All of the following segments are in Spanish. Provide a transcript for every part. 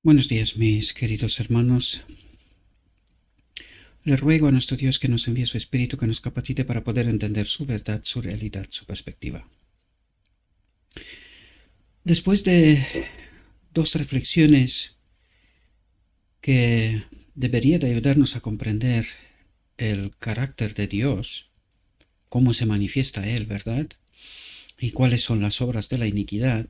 Buenos días, mis queridos hermanos. Le ruego a nuestro Dios que nos envíe su Espíritu, que nos capacite para poder entender su verdad, su realidad, su perspectiva. Después de dos reflexiones que debería de ayudarnos a comprender el carácter de Dios, cómo se manifiesta Él, ¿verdad? Y cuáles son las obras de la iniquidad.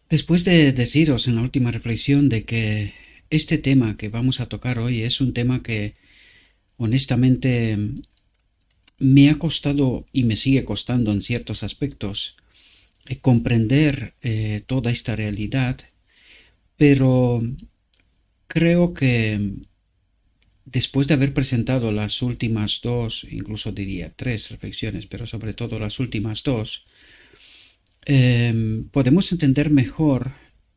Después de deciros en la última reflexión de que este tema que vamos a tocar hoy es un tema que honestamente me ha costado y me sigue costando en ciertos aspectos comprender toda esta realidad, pero creo que después de haber presentado las últimas dos, incluso diría tres reflexiones, pero sobre todo las últimas dos, podemos entender mejor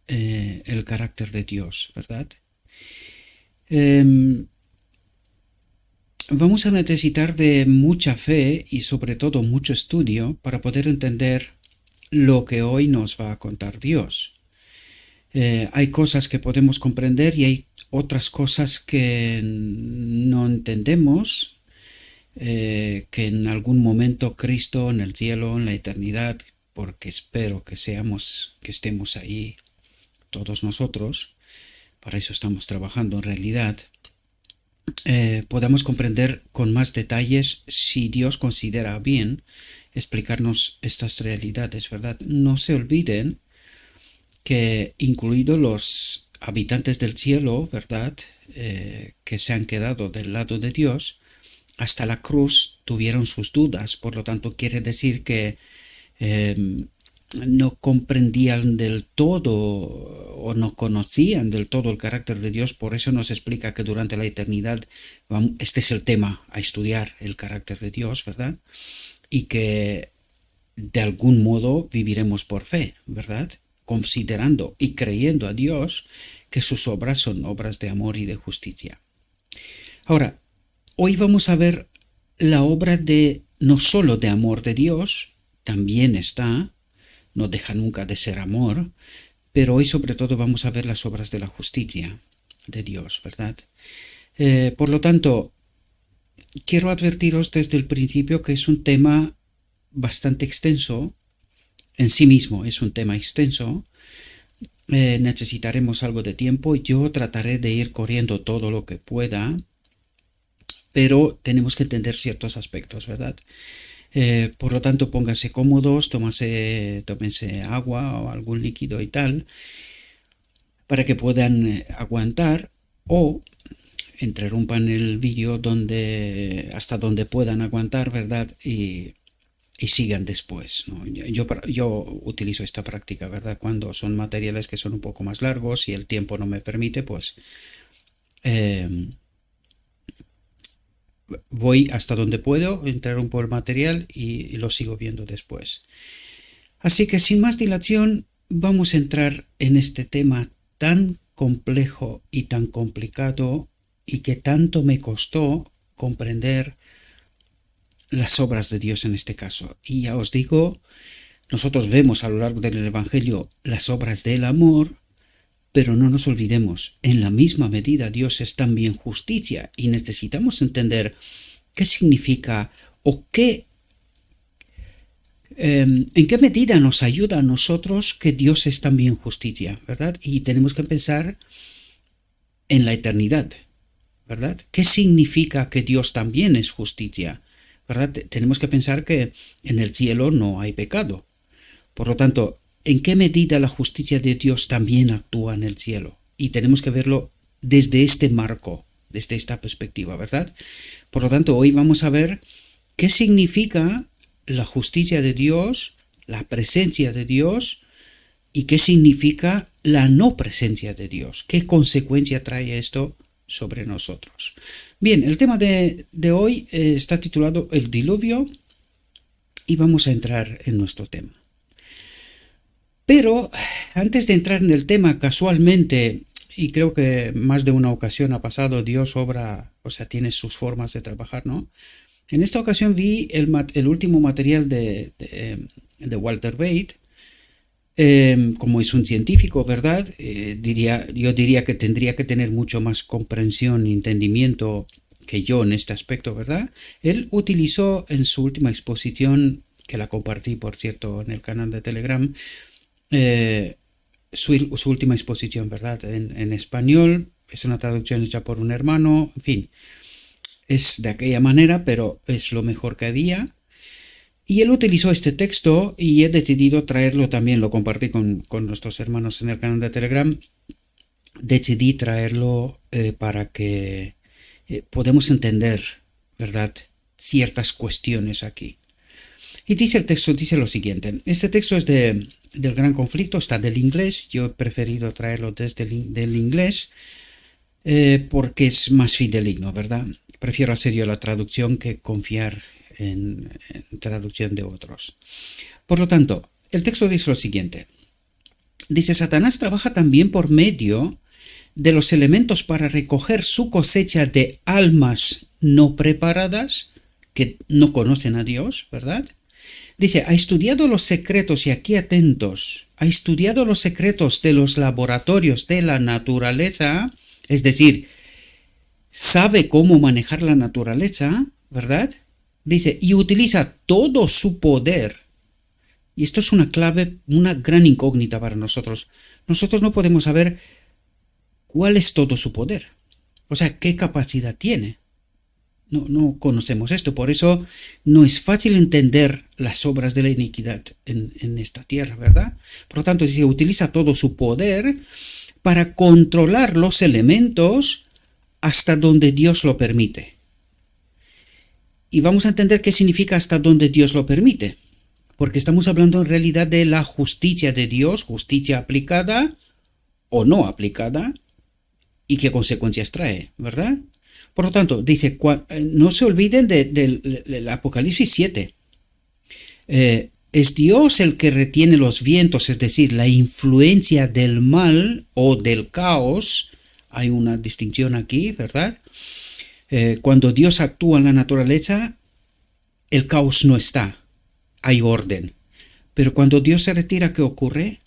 el carácter de Dios, ¿verdad? Vamos a necesitar de mucha fe y sobre todo mucho estudio para poder entender lo que hoy nos va a contar Dios. Hay cosas que podemos comprender y hay otras cosas que no entendemos, que en algún momento Cristo en el cielo, en la eternidad, porque espero que estemos ahí todos nosotros, para eso estamos trabajando en realidad, podamos comprender con más detalles si Dios considera bien explicarnos estas realidades, ¿verdad? No se olviden que incluidos los habitantes del cielo, ¿verdad? Que se han quedado del lado de Dios, hasta la cruz tuvieron sus dudas, por lo tanto quiere decir que no comprendían del todo o no conocían del todo el carácter de Dios. Por eso nos explica que durante la eternidad este es el tema a estudiar, el carácter de Dios, ¿verdad? Y que de algún modo viviremos por fe, ¿verdad? Considerando y creyendo a Dios que sus obras son obras de amor y de justicia. Ahora, hoy vamos a ver la obra de no solo de amor de Dios, también está, no deja nunca de ser amor, pero hoy sobre todo vamos a ver las obras de la justicia de Dios, ¿verdad? Por lo tanto, quiero advertiros desde el principio que es un tema bastante extenso, en sí mismo es un tema extenso, necesitaremos algo de tiempo, yo trataré de ir corriendo todo lo que pueda, pero tenemos que entender ciertos aspectos, ¿verdad? Por lo tanto, pónganse cómodos, tómense agua o algún líquido y tal, para que puedan aguantar o interrumpan el vídeo hasta donde puedan aguantar, ¿verdad? Y sigan después, ¿no? Yo utilizo esta práctica, ¿verdad? Cuando son materiales que son un poco más largos y el tiempo no me permite, pues voy hasta donde puedo, interrumpo el material y lo sigo viendo después. Así que sin más dilación, vamos a entrar en este tema tan complejo y tan complicado y que tanto me costó comprender las obras de Dios en este caso. Y ya os digo, nosotros vemos a lo largo del Evangelio las obras del amor, pero no nos olvidemos, en la misma medida Dios es también justicia y necesitamos entender qué significa o en qué medida nos ayuda a nosotros que Dios es también justicia, ¿verdad? Y tenemos que pensar en la eternidad, ¿verdad? ¿Qué significa que Dios también es justicia? ¿Verdad? Tenemos que pensar que en el cielo no hay pecado. Por lo tanto, ¿en qué medida la justicia de Dios también actúa en el cielo? Y tenemos que verlo desde este marco, desde esta perspectiva, ¿verdad? Por lo tanto, hoy vamos a ver qué significa la justicia de Dios, la presencia de Dios, y qué significa la no presencia de Dios. ¿Qué consecuencia trae esto sobre nosotros? Bien, el tema de hoy está titulado El diluvio y vamos a entrar en nuestro tema. Pero antes de entrar en el tema, casualmente, y creo que más de una ocasión ha pasado, Dios obra, o sea, tiene sus formas de trabajar, ¿no? En esta ocasión vi el último material de Walter Bate, como es un científico, ¿verdad? Yo diría que tendría que tener mucho más comprensión y entendimiento que yo en este aspecto, ¿verdad? Él utilizó en su última exposición, que la compartí, por cierto, en el canal de Telegram, su última exposición, ¿verdad? En español, es una traducción hecha por un hermano, en fin, es de aquella manera, pero es lo mejor que había. Y él utilizó este texto y he decidido traerlo también, lo compartí con nuestros hermanos en el canal de Telegram. Decidí traerlo para que podamos entender, ¿verdad?, ciertas cuestiones aquí. Y dice el texto, dice lo siguiente. Este texto es del Gran Conflicto, está del inglés. Yo he preferido traerlo desde del inglés porque es más fidedigno, ¿verdad? Prefiero hacer yo la traducción que confiar en traducción de otros. Por lo tanto, el texto dice lo siguiente. Dice, Satanás trabaja también por medio de los elementos para recoger su cosecha de almas no preparadas, que no conocen a Dios, ¿verdad? Dice, ha estudiado los secretos, y aquí atentos, ha estudiado los secretos de los laboratorios de la naturaleza, es decir, sabe cómo manejar la naturaleza, ¿verdad? Dice, y utiliza todo su poder. Y esto es una clave, una gran incógnita para nosotros. Nosotros no podemos saber cuál es todo su poder. O sea, qué capacidad tiene. No conocemos esto. Por eso no es fácil entender las obras de la iniquidad en esta tierra, ¿verdad? Por lo tanto, dice, utiliza todo su poder para controlar los elementos hasta donde Dios lo permite. Y vamos a entender qué significa hasta donde Dios lo permite. Porque estamos hablando en realidad de la justicia de Dios, justicia aplicada o no aplicada, y qué consecuencias trae, ¿verdad? Por lo tanto, dice, no se olviden del Apocalipsis 7. Es Dios el que retiene los vientos, es decir, la influencia del mal o del caos. Hay una distinción aquí, ¿verdad? Cuando Dios actúa en la naturaleza, el caos no está, hay orden. Pero cuando Dios se retira, ¿qué ocurre?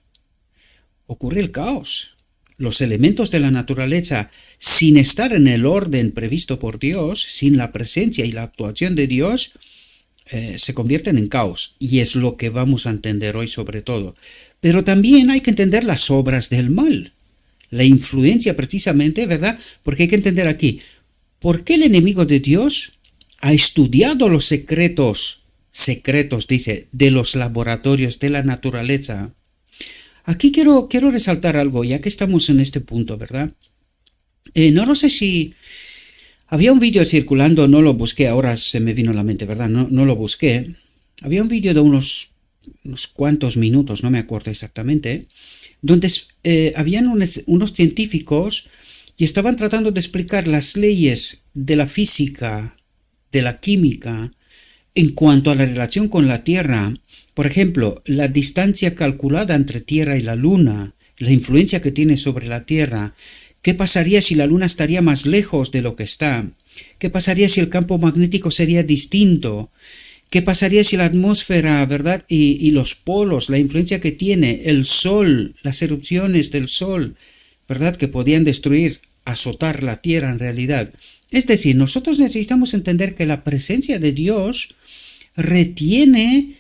Ocurre el caos. Los elementos de la naturaleza, sin estar en el orden previsto por Dios, sin la presencia y la actuación de Dios, se convierten en caos. Y es lo que vamos a entender hoy sobre todo. Pero también hay que entender las obras del mal. La influencia precisamente, ¿verdad? Porque hay que entender aquí, ¿por qué el enemigo de Dios ha estudiado los secretos, dice, de los laboratorios de la naturaleza? Aquí quiero resaltar algo, ya que estamos en este punto, ¿verdad? No sé si había un vídeo circulando, no lo busqué, ahora se me vino a la mente, ¿verdad? No lo busqué. Había un vídeo de unos cuantos minutos, no me acuerdo exactamente, donde habían unos científicos y estaban tratando de explicar las leyes de la física, de la química, en cuanto a la relación con la Tierra. Por ejemplo, la distancia calculada entre Tierra y la Luna, la influencia que tiene sobre la Tierra. ¿Qué pasaría si la Luna estaría más lejos de lo que está? ¿Qué pasaría si el campo magnético sería distinto? ¿Qué pasaría si la atmósfera, ¿verdad? Y los polos, la influencia que tiene el Sol, las erupciones del Sol, ¿verdad? Que podían destruir, azotar la Tierra en realidad. Es decir, nosotros necesitamos entender que la presencia de Dios retiene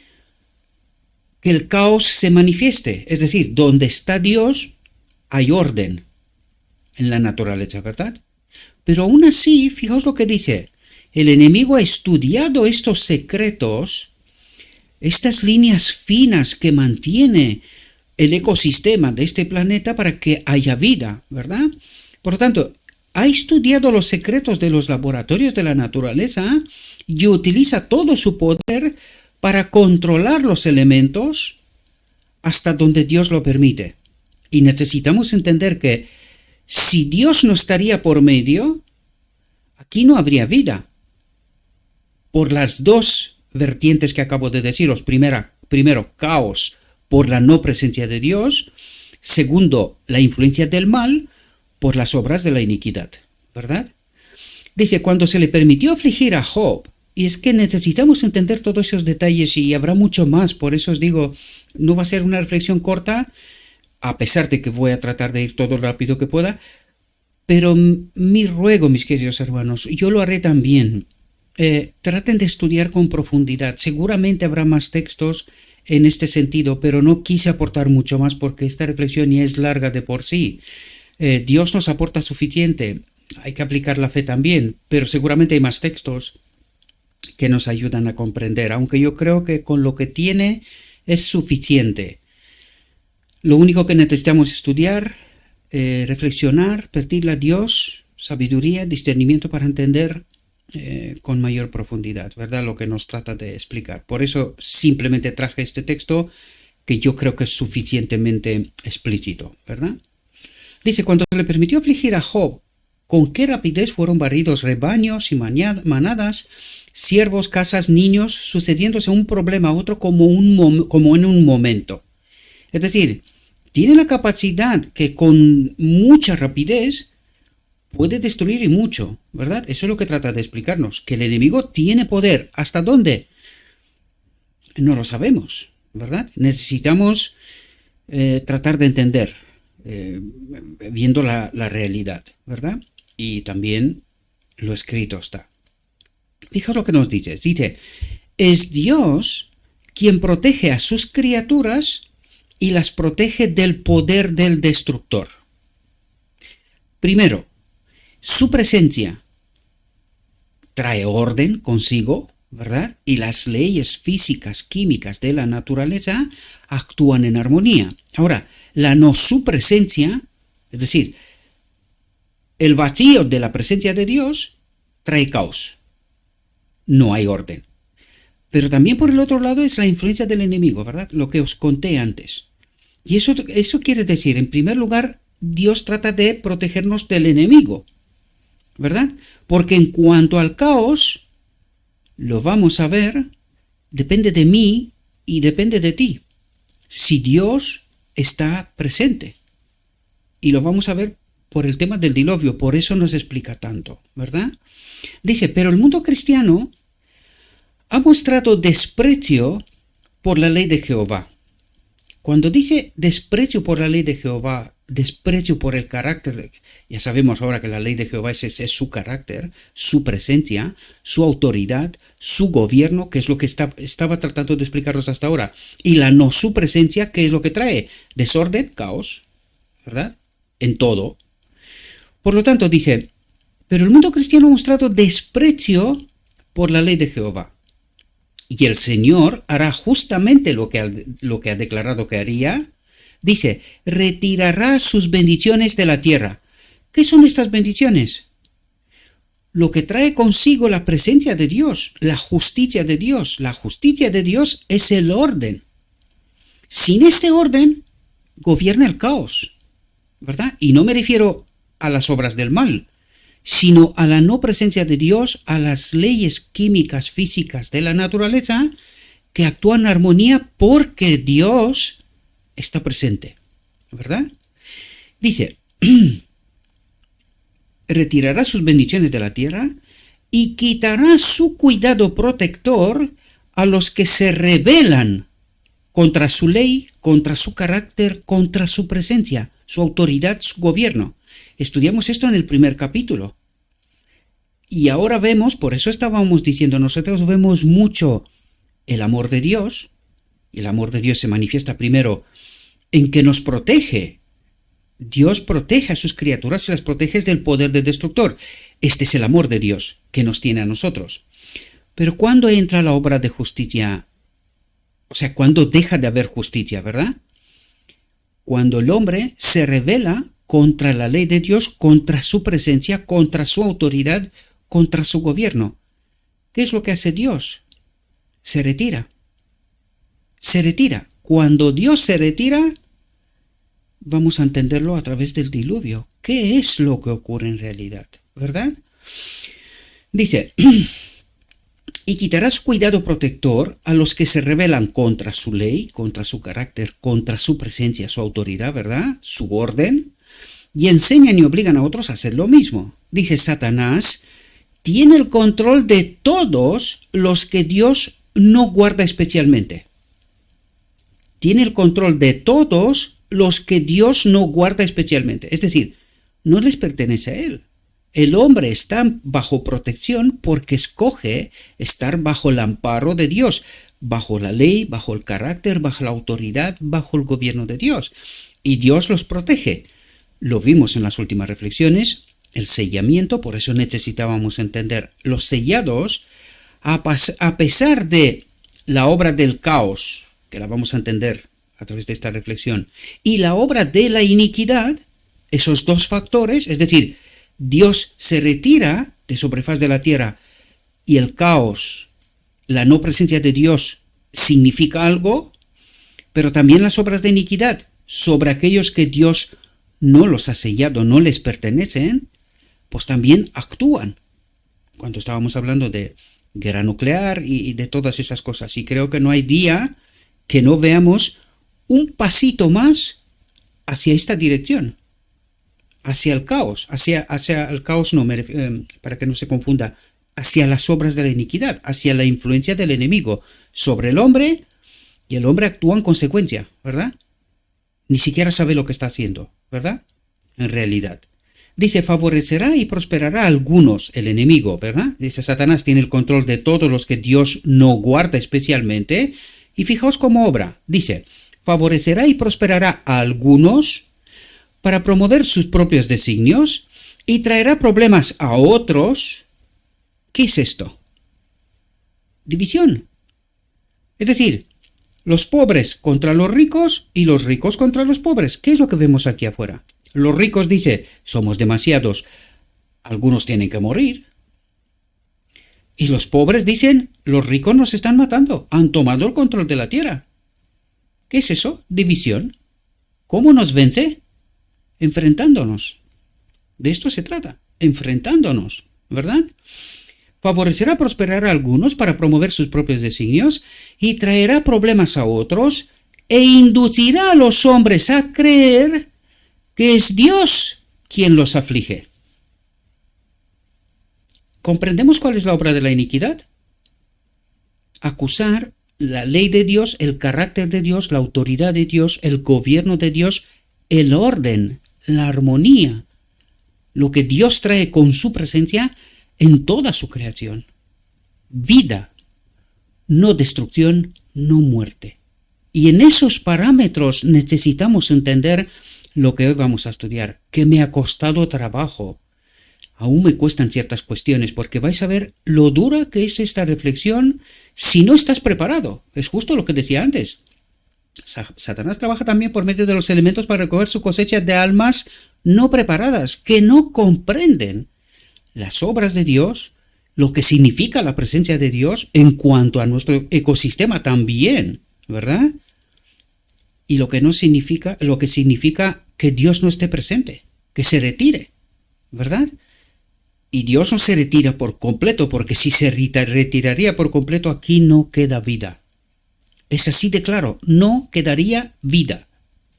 que el caos se manifieste. Es decir, donde está Dios hay orden en la naturaleza, ¿verdad? Pero aún así, fijaos lo que dice, el enemigo ha estudiado estos secretos, estas líneas finas que mantiene el ecosistema de este planeta para que haya vida, ¿verdad? Por lo tanto, ha estudiado los secretos de los laboratorios de la naturaleza y utiliza todo su poder para controlar los elementos hasta donde Dios lo permite. Y necesitamos entender que si Dios no estaría por medio, aquí no habría vida. Por las dos vertientes que acabo de deciros. Primero, caos por la no presencia de Dios. Segundo, la influencia del mal por las obras de la iniquidad, ¿verdad? Dice, cuando se le permitió afligir a Job, y es que necesitamos entender todos esos detalles y habrá mucho más, por eso os digo, No va a ser una reflexión corta, a pesar de que voy a tratar de ir todo lo rápido que pueda, pero mi ruego, mis queridos hermanos, yo lo haré también. Traten de estudiar con profundidad. Seguramente habrá más textos en este sentido, pero no quise aportar mucho más porque esta reflexión ya es larga de por sí. Dios nos aporta suficiente, hay que aplicar la fe también, pero seguramente hay más textos que nos ayudan a comprender, aunque yo creo que con lo que tiene es suficiente. Lo único que necesitamos es estudiar, reflexionar, pedirle a Dios sabiduría, discernimiento para entender con mayor profundidad, ¿verdad? Lo que nos trata de explicar. Por eso simplemente traje este texto que yo creo que es suficientemente explícito, ¿verdad? Dice, cuando se le permitió afligir a Job, con qué rapidez fueron barridos rebaños y manadas, siervos, casas, niños, sucediéndose un problema a otro como en un momento. Es decir, tiene la capacidad que con mucha rapidez puede destruir y mucho, ¿verdad? Eso es lo que trata de explicarnos, que el enemigo tiene poder. ¿Hasta dónde? No lo sabemos, ¿verdad? Necesitamos tratar de entender, viendo la realidad, ¿verdad? Y también lo escrito está. Fijaos lo que nos dice. Dice, es Dios quien protege a sus criaturas y las protege del poder del destructor. Primero, su presencia trae orden consigo, ¿verdad? Y las leyes físicas, químicas de la naturaleza actúan en armonía. Ahora, la no su presencia, es decir, el vacío de la presencia de Dios trae caos. No hay orden. Pero también por el otro lado es la influencia del enemigo, ¿verdad? Lo que os conté antes. Y eso quiere decir, en primer lugar, Dios trata de protegernos del enemigo, ¿verdad? Porque en cuanto al caos, lo vamos a ver, depende de mí y depende de ti. Si Dios está presente. Y lo vamos a ver por el tema del diluvio, por eso nos explica tanto, ¿verdad? Dice, pero el mundo cristiano ha mostrado desprecio por la ley de Jehová. Cuando dice desprecio por la ley de Jehová, desprecio por el carácter, ya sabemos ahora que la ley de Jehová es su carácter, su presencia, su autoridad, su gobierno, que es lo que estaba tratando de explicaros hasta ahora, y la no su presencia, que es lo que trae desorden, caos, ¿verdad? En todo. Por lo tanto dice, pero el mundo cristiano ha mostrado desprecio por la ley de Jehová. Y el Señor hará justamente lo que ha declarado que haría. Dice, retirará sus bendiciones de la tierra. ¿Qué son estas bendiciones? Lo que trae consigo la presencia de Dios, la justicia de Dios. La justicia de Dios es el orden. Sin este orden, gobierna el caos, ¿verdad? Y no me refiero a las obras del mal, sino a la no presencia de Dios, a las leyes químicas, físicas de la naturaleza, que actúan en armonía porque Dios está presente, ¿verdad? Dice, retirará sus bendiciones de la tierra y quitará su cuidado protector a los que se rebelan contra su ley, contra su carácter, contra su presencia, su autoridad, su gobierno. Estudiamos esto en el primer capítulo. Y ahora vemos, por eso estábamos diciendo, nosotros vemos mucho el amor de Dios. Y el amor de Dios se manifiesta primero en que nos protege. Dios protege a sus criaturas y las protege del poder del destructor. Este es el amor de Dios que nos tiene a nosotros. Pero ¿cuándo entra la obra de justicia? O sea, ¿cuándo deja de haber justicia, verdad? Cuando el hombre se rebela contra la ley de Dios, contra su presencia, contra su autoridad, contra su gobierno. ¿Qué es lo que hace Dios? Se retira. Se retira. Cuando Dios se retira, vamos a entenderlo a través del diluvio. ¿Qué es lo que ocurre en realidad? ¿Verdad? Dice, y quitará su cuidado protector a los que se rebelan contra su ley, contra su carácter, contra su presencia, su autoridad, ¿verdad? Su orden. Y enseñan y obligan a otros a hacer lo mismo. Dice, Satanás tiene el control de todos los que Dios no guarda especialmente. tiene el control de todos los que Dios no guarda especialmente. Es decir, no les pertenece a Él. El hombre está bajo protección porque escoge estar bajo el amparo de Dios, bajo la ley, bajo el carácter, bajo la autoridad, bajo el gobierno de Dios. Y Dios los protege. Lo vimos en las últimas reflexiones, el sellamiento, por eso necesitábamos entender los sellados, a pesar de la obra del caos, que la vamos a entender a través de esta reflexión, y la obra de la iniquidad, esos dos factores, es decir, Dios se retira de sobre faz de la tierra y el caos, la no presencia de Dios significa algo, pero también las obras de iniquidad sobre aquellos que Dios no los ha sellado, no les pertenecen, pues también actúan. Cuando estábamos hablando de guerra nuclear y de todas esas cosas, y creo que no hay día que no veamos un pasito más hacia esta dirección, hacia el caos, hacia el caos, no, para que no se confunda, hacia las obras de la iniquidad, hacia la influencia del enemigo sobre el hombre, y el hombre actúa en consecuencia, ¿verdad? Ni siquiera sabe lo que está haciendo, ¿verdad? En realidad. Dice, favorecerá y prosperará a algunos, el enemigo, ¿verdad? Dice, Satanás tiene el control de todos los que Dios no guarda especialmente, y fijaos cómo obra. Dice, favorecerá y prosperará a algunos para promover sus propios designios y traerá problemas a otros. ¿Qué es esto? División. Es decir, los pobres contra los ricos y los ricos contra los pobres. ¿Qué es lo que vemos aquí afuera? Los ricos dicen, somos demasiados, algunos tienen que morir. Y los pobres dicen, los ricos nos están matando, han tomado el control de la tierra. ¿Qué es eso? División. ¿Cómo nos vence? Enfrentándonos. De esto se trata, enfrentándonos, ¿verdad? Favorecerá prosperar a algunos para promover sus propios designios y traerá problemas a otros e inducirá a los hombres a creer que es Dios quien los aflige. ¿Comprendemos cuál es la obra de la iniquidad? Acusar la ley de Dios, el carácter de Dios, la autoridad de Dios, el gobierno de Dios, el orden, la armonía, lo que Dios trae con su presencia en toda su creación. Vida, no destrucción, no muerte. Y en esos parámetros necesitamos entender lo que hoy vamos a estudiar, que me ha costado trabajo. Aún me cuestan ciertas cuestiones, porque vais a ver lo dura que es esta reflexión si no estás preparado. Es justo lo que decía antes. Satanás trabaja también por medio de los elementos para recoger su cosecha de almas no preparadas, que no comprenden las obras de Dios, lo que significa la presencia de Dios en cuanto a nuestro ecosistema también, ¿verdad? Y lo que significa que Dios no esté presente, que se retire, ¿verdad? Y Dios no se retira por completo, porque si se retiraría por completo, aquí no queda vida. Es así de claro, no quedaría vida.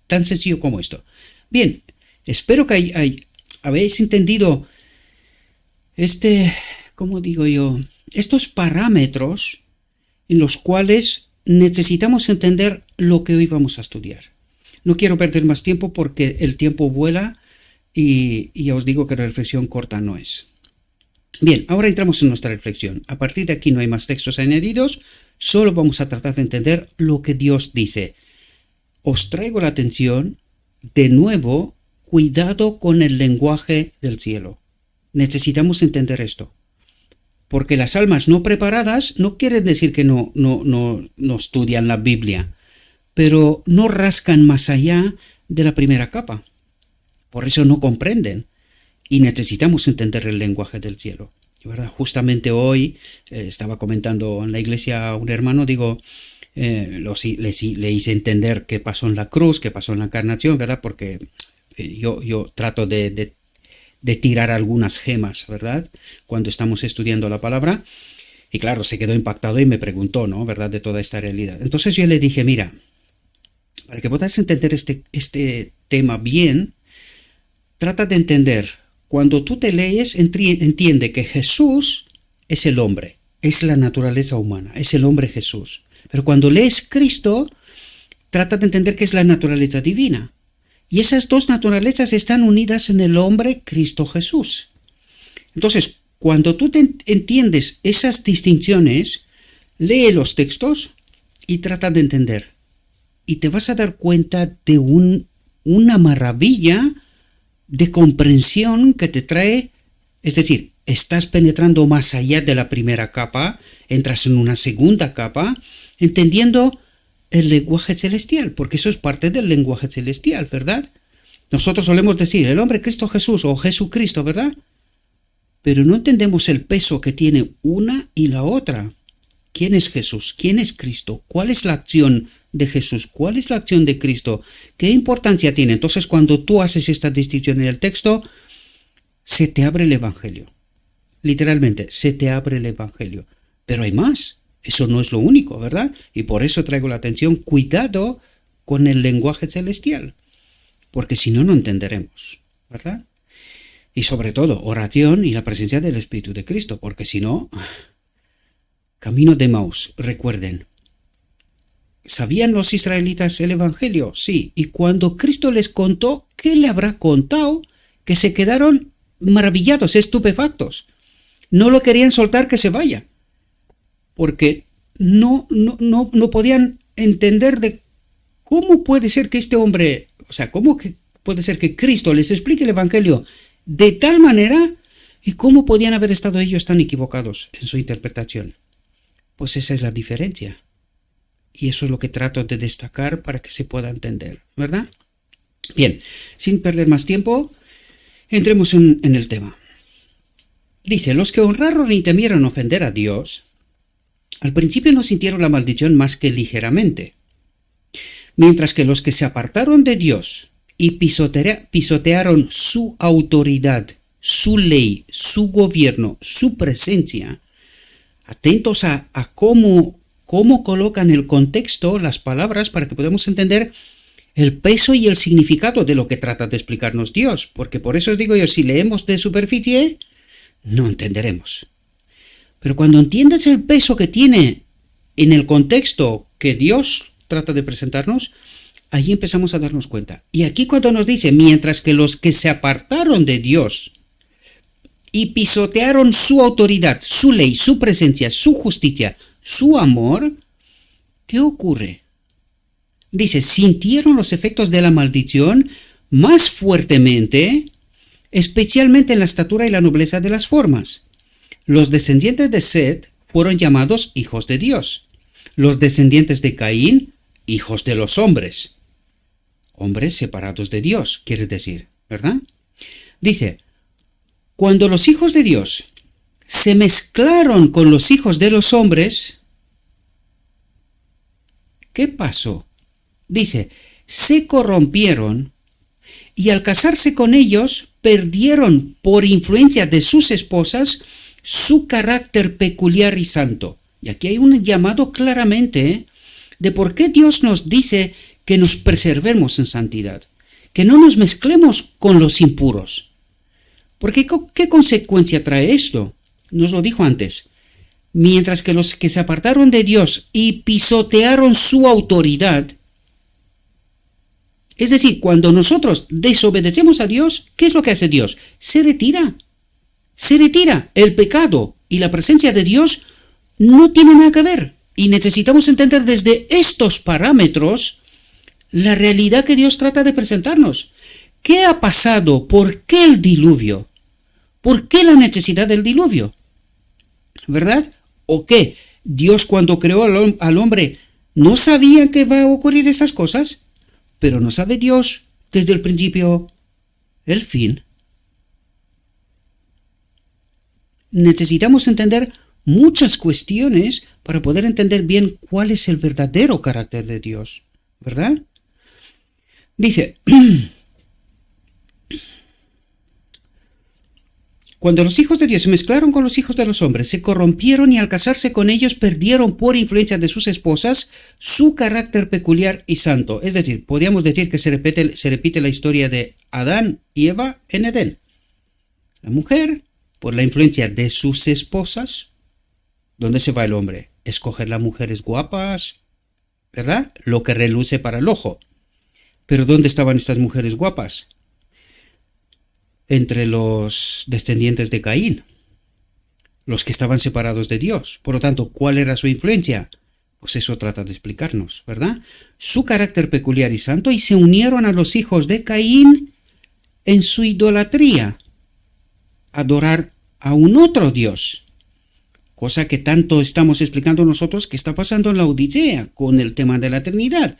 Tan sencillo como esto. Bien, espero que habéis entendido ¿cómo digo yo? Estos parámetros en los cuales necesitamos entender lo que hoy vamos a estudiar. No quiero perder más tiempo porque el tiempo vuela y ya os digo que la reflexión corta no es. Bien, ahora entramos en nuestra reflexión. A partir de aquí no hay más textos añadidos, solo vamos a tratar de entender lo que Dios dice. Os traigo la atención, de nuevo, cuidado con el lenguaje del cielo. Necesitamos entender esto. Porque las almas no preparadas no quieren decir que no estudian la Biblia, pero no rascan más allá de la primera capa. Por eso no comprenden. Y necesitamos entender el lenguaje del cielo, ¿verdad? Justamente hoy estaba comentando en la iglesia a un hermano, digo, le hice entender qué pasó en la cruz, qué pasó en la encarnación, ¿verdad? Porque yo trato de tirar algunas gemas, ¿verdad? Cuando estamos estudiando la palabra. Y claro, se quedó impactado y me preguntó, ¿no? ¿Verdad? De toda esta realidad. Entonces yo le dije, mira, para que puedas entender este tema bien, trata de entender. Cuando tú te lees, entiende que Jesús es el hombre, es la naturaleza humana, es el hombre Jesús. Pero cuando lees Cristo, trata de entender qué es la naturaleza divina. Y esas dos naturalezas están unidas en el hombre Cristo Jesús. Entonces, cuando tú entiendes esas distinciones, lee los textos y trata de entender. Y te vas a dar cuenta de una maravilla de comprensión que te trae, es decir, estás penetrando más allá de la primera capa, entras en una segunda capa, entendiendo el lenguaje celestial, porque eso es parte del lenguaje celestial, ¿verdad? Nosotros solemos decir el hombre Cristo Jesús o Jesucristo, ¿verdad? Pero no entendemos el peso que tiene una y la otra. ¿Quién es Jesús? ¿Quién es Cristo? ¿Cuál es la acción de Jesús? ¿Cuál es la acción de Cristo? ¿Qué importancia tiene? Entonces, cuando tú haces esta distinción en el texto, se te abre el Evangelio. Literalmente, se te abre el Evangelio. Pero hay más. Eso no es lo único, ¿verdad? Y por eso traigo la atención. Cuidado con el lenguaje celestial. Porque si no, no entenderemos, ¿verdad? Y sobre todo, oración y la presencia del Espíritu de Cristo. Porque si no, camino de Emaús, recuerden. ¿Sabían los israelitas el Evangelio? Sí. Y cuando Cristo les contó, ¿qué le habrá contado? Que se quedaron maravillados, estupefactos. No lo querían soltar que se vaya. Porque no podían entender de cómo puede ser que este hombre, o sea, cómo puede ser que Cristo les explique el Evangelio de tal manera y cómo podían haber estado ellos tan equivocados en su interpretación. Pues esa es la diferencia. Y eso es lo que trato de destacar para que se pueda entender, ¿verdad? Bien, sin perder más tiempo, entremos en el tema. Dice, los que honraron y temieron ofender a Dios, al principio no sintieron la maldición más que ligeramente, mientras que los que se apartaron de Dios y pisotearon su autoridad, su ley, su gobierno, su presencia, atentos a cómo colocan el contexto, las palabras, para que podamos entender el peso y el significado de lo que trata de explicarnos Dios, porque por eso os digo yo, si leemos de superficie, no entenderemos. Pero cuando entiendes el peso que tiene en el contexto que Dios trata de presentarnos, ahí empezamos a darnos cuenta. Y aquí cuando nos dice, mientras que los que se apartaron de Dios y pisotearon su autoridad, su ley, su presencia, su justicia, su amor, ¿qué ocurre? Dice, sintieron los efectos de la maldición más fuertemente, especialmente en la estatura y la nobleza de las formas. Los descendientes de Set fueron llamados hijos de Dios. Los descendientes de Caín, hijos de los hombres. Hombres separados de Dios, quiere decir, ¿verdad? Dice, cuando los hijos de Dios se mezclaron con los hijos de los hombres, ¿qué pasó? Dice, se corrompieron y al casarse con ellos perdieron por influencia de sus esposas su carácter peculiar y santo. Y aquí hay un llamado claramente de por qué Dios nos dice que nos preservemos en santidad, que no nos mezclemos con los impuros. Porque ¿qué consecuencia trae esto? Nos lo dijo antes. Mientras que los que se apartaron de Dios y pisotearon su autoridad, es decir, cuando nosotros desobedecemos a Dios, ¿qué es lo que hace Dios? Se retira. Se retira. El pecado y la presencia de Dios no tienen nada que ver. Y necesitamos entender desde estos parámetros la realidad que Dios trata de presentarnos. ¿Qué ha pasado? ¿Por qué el diluvio? ¿Por qué la necesidad del diluvio? ¿Verdad? ¿O qué? Dios cuando creó al hombre no sabía que va a ocurrir esas cosas, pero no sabe Dios desde el principio el fin. Necesitamos entender muchas cuestiones para poder entender bien cuál es el verdadero carácter de Dios, ¿verdad? Dice, cuando los hijos de Dios se mezclaron con los hijos de los hombres, se corrompieron y al casarse con ellos perdieron por influencia de sus esposas su carácter peculiar y santo. Es decir, podríamos decir que se repite la historia de Adán y Eva en Edén. La mujer, por la influencia de sus esposas, ¿dónde se va el hombre? Escoger las mujeres guapas, ¿verdad? Lo que reluce para el ojo. Pero ¿dónde estaban estas mujeres guapas? Entre los descendientes de Caín, los que estaban separados de Dios. Por lo tanto, ¿cuál era su influencia? Pues eso trata de explicarnos, ¿verdad? Su carácter peculiar y santo, y se unieron a los hijos de Caín en su idolatría, adorar a un otro Dios. Cosa que tanto estamos explicando nosotros que está pasando en la Odisea con el tema de la Trinidad.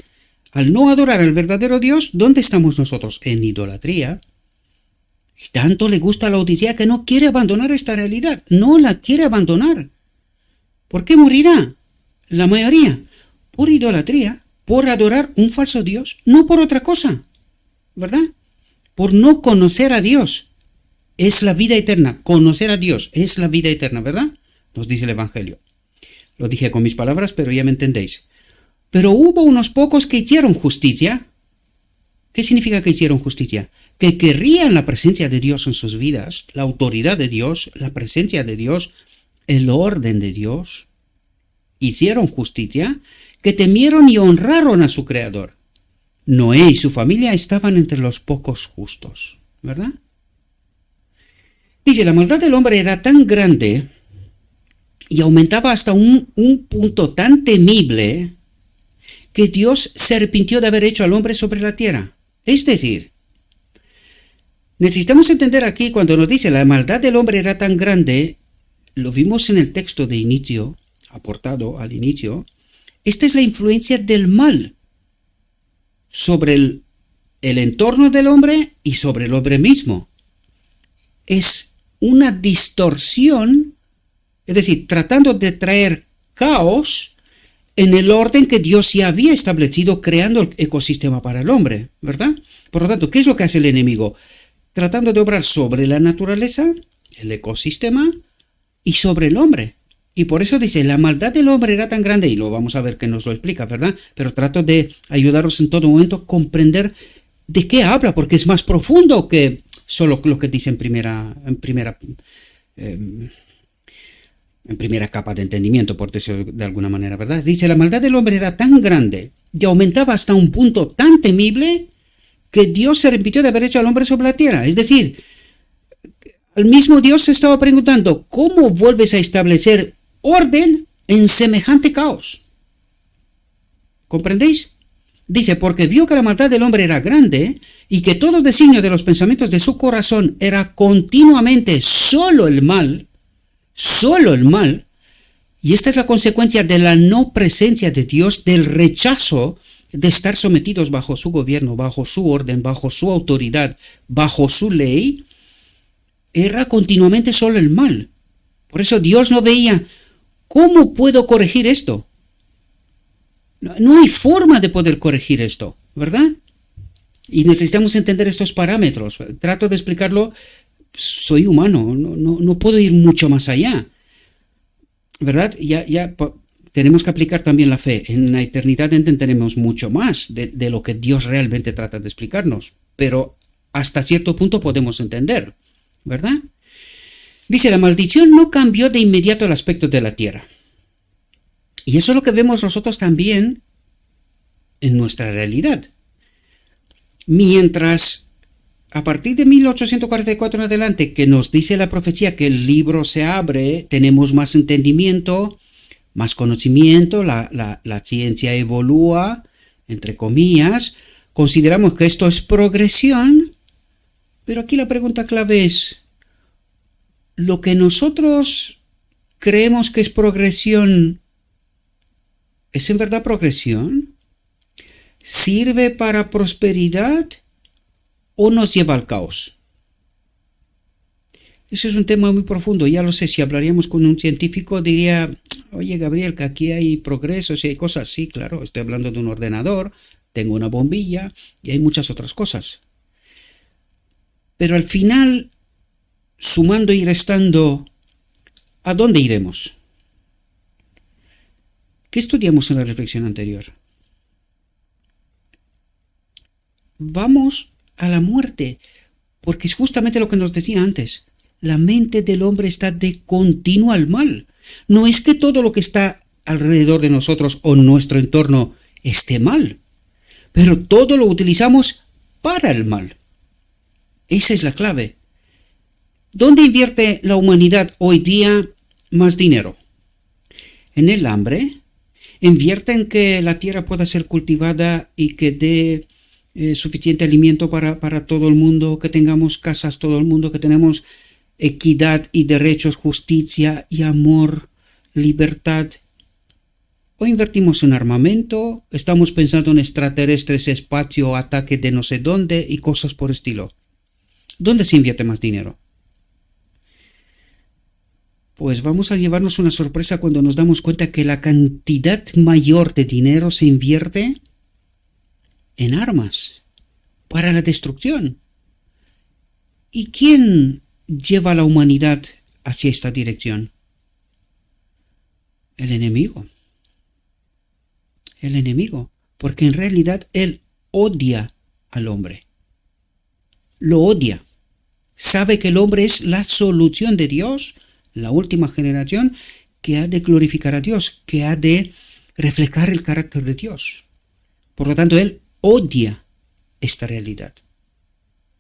Al no adorar al verdadero Dios, ¿dónde estamos nosotros? En idolatría. Y tanto le gusta a la Odisea que no quiere abandonar esta realidad. No la quiere abandonar. ¿Por qué morirá? La mayoría. Por idolatría, por adorar un falso Dios, no por otra cosa. ¿Verdad? Por no conocer a Dios. Es la vida eterna. Conocer a Dios es la vida eterna, ¿verdad? Nos dice el Evangelio. Lo dije con mis palabras, pero ya me entendéis. Pero hubo unos pocos que hicieron justicia. ¿Qué significa que hicieron justicia? Que querrían la presencia de Dios en sus vidas, la autoridad de Dios, la presencia de Dios, el orden de Dios. Hicieron justicia, que temieron y honraron a su Creador. Noé y su familia estaban entre los pocos justos, ¿verdad? Dice, la maldad del hombre era tan grande y aumentaba hasta un punto tan temible que Dios se arrepintió de haber hecho al hombre sobre la tierra. Es decir, necesitamos entender aquí cuando nos dice la maldad del hombre era tan grande, lo vimos en el texto de inicio, aportado al inicio, esta es la influencia del mal sobre el entorno del hombre y sobre el hombre mismo. Es una distorsión, es decir, tratando de traer caos en el orden que Dios ya había establecido creando el ecosistema para el hombre, ¿verdad? Por lo tanto, ¿qué es lo que hace el enemigo? Tratando de obrar sobre la naturaleza, el ecosistema y sobre el hombre. Y por eso dice, la maldad del hombre era tan grande, y lo vamos a ver que nos lo explica, ¿verdad? Pero trato de ayudaros en todo momento a comprender de qué habla, porque es más profundo que solo lo que dice en primera capa de entendimiento, por decirlo de alguna manera, ¿verdad? Dice, la maldad del hombre era tan grande y aumentaba hasta un punto tan temible que Dios se arrepintió de haber hecho al hombre sobre la tierra. Es decir, el mismo Dios se estaba preguntando, ¿cómo vuelves a establecer orden en semejante caos? ¿Comprendéis? Dice, porque vio que la maldad del hombre era grande y que todo designio de los pensamientos de su corazón era continuamente solo el mal, y esta es la consecuencia de la no presencia de Dios, del rechazo de estar sometidos bajo su gobierno, bajo su orden, bajo su autoridad, bajo su ley, era continuamente solo el mal. Por eso Dios no veía, ¿cómo puedo corregir esto? No hay forma de poder corregir esto, ¿verdad? Y necesitamos entender estos parámetros. Trato de explicarlo. Soy humano, no puedo ir mucho más allá, ¿verdad? Ya tenemos que aplicar también la fe. En la eternidad entenderemos mucho más de lo que Dios realmente trata de explicarnos, pero hasta cierto punto podemos entender, ¿verdad? Dice, la maldición no cambió de inmediato el aspecto de la tierra. Y eso es lo que vemos nosotros también en nuestra realidad. Mientras a partir de 1844 en adelante, que nos dice la profecía que el libro se abre, tenemos más entendimiento, más conocimiento, la ciencia evolúa, entre comillas, consideramos que esto es progresión, pero aquí la pregunta clave es, ¿lo que nosotros creemos que es progresión, es en verdad progresión? ¿Sirve para prosperidad o nos lleva al caos? Ese es un tema muy profundo. Ya lo sé, si hablaríamos con un científico diría, oye Gabriel, que aquí hay progresos y hay cosas. Sí, claro, estoy hablando de un ordenador, tengo una bombilla y hay muchas otras cosas. Pero al final, sumando y restando, ¿a dónde iremos? ¿Qué estudiamos en la reflexión anterior? Vamos a la muerte, porque es justamente lo que nos decía antes. La mente del hombre está de continuo al mal. No es que todo lo que está alrededor de nosotros o en nuestro entorno esté mal, pero todo lo utilizamos para el mal. Esa es la clave. ¿Dónde invierte la humanidad hoy día más dinero? En el hambre. Invierte en que la tierra pueda ser cultivada y que dé suficiente alimento para todo el mundo, que tengamos casas todo el mundo, que tenemos equidad y derechos, justicia y amor, libertad. O invertimos en armamento, estamos pensando en extraterrestres, espacio, ataque de no sé dónde y cosas por estilo. ¿Dónde se invierte más dinero? Pues vamos a llevarnos una sorpresa cuando nos damos cuenta que la cantidad mayor de dinero se invierte en armas para la destrucción. ¿Y quién lleva a la humanidad hacia esta dirección? El enemigo. El enemigo. Porque en realidad él odia al hombre. Lo odia. Sabe que el hombre es la solución de Dios, la última generación, que ha de glorificar a Dios, que ha de reflejar el carácter de Dios. Por lo tanto, él odia esta realidad.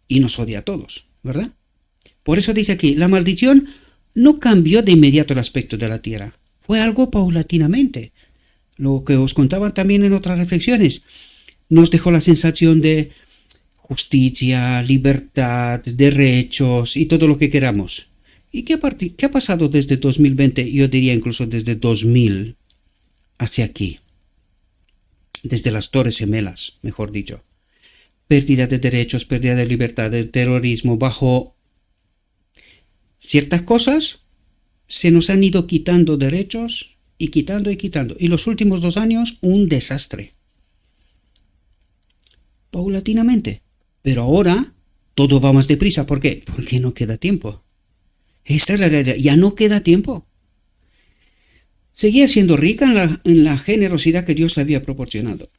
Y nos odia a todos, ¿verdad? Por eso dice aquí, la maldición no cambió de inmediato el aspecto de la tierra. Fue algo paulatinamente. Lo que os contaba también en otras reflexiones. Nos dejó la sensación de justicia, libertad, derechos y todo lo que queramos. ¿Y qué ha pasado desde 2020? Yo diría incluso desde 2000 hacia aquí. Desde las Torres Gemelas, mejor dicho. Pérdida de derechos, pérdida de libertades, terrorismo, bajo ciertas cosas se nos han ido quitando derechos y quitando y quitando. Y los últimos 2 años, un desastre. Paulatinamente. Pero ahora todo va más deprisa. ¿Por qué? Porque no queda tiempo. Esta es la realidad. Ya no queda tiempo. Seguía siendo rica en la generosidad que Dios le había proporcionado.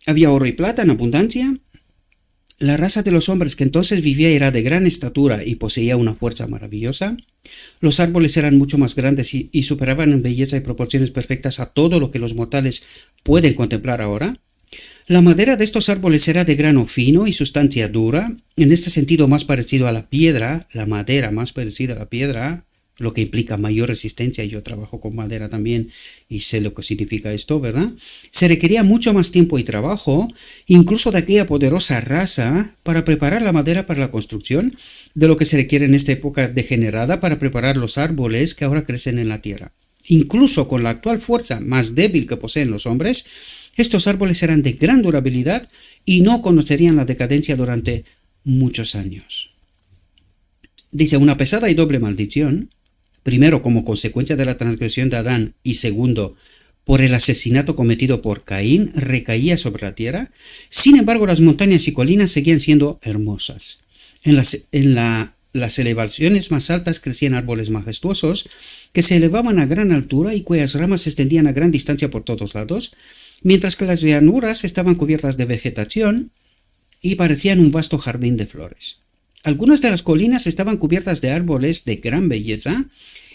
Había oro y plata en abundancia. La raza de los hombres que entonces vivía era de gran estatura y poseía una fuerza maravillosa. Los árboles eran mucho más grandes y superaban en belleza y proporciones perfectas a todo lo que los mortales pueden contemplar ahora. La madera de estos árboles era de grano fino y sustancia dura, en este sentido más parecido a la piedra, la madera más parecida a la piedra, lo que implica mayor resistencia. Yo trabajo con madera también y sé lo que significa esto, ¿verdad? Se requería mucho más tiempo y trabajo, incluso de aquella poderosa raza, para preparar la madera para la construcción, de lo que se requiere en esta época degenerada para preparar los árboles que ahora crecen en la tierra. Incluso con la actual fuerza más débil que poseen los hombres, estos árboles eran de gran durabilidad y no conocerían la decadencia durante muchos años. Dice, una pesada y doble maldición, primero como consecuencia de la transgresión de Adán y segundo por el asesinato cometido por Caín, recaía sobre la tierra. Sin embargo, las montañas y colinas seguían siendo hermosas. En las elevaciones más altas crecían árboles majestuosos que se elevaban a gran altura y cuyas ramas se extendían a gran distancia por todos lados, mientras que las llanuras estaban cubiertas de vegetación y parecían un vasto jardín de flores. Algunas de las colinas estaban cubiertas de árboles de gran belleza,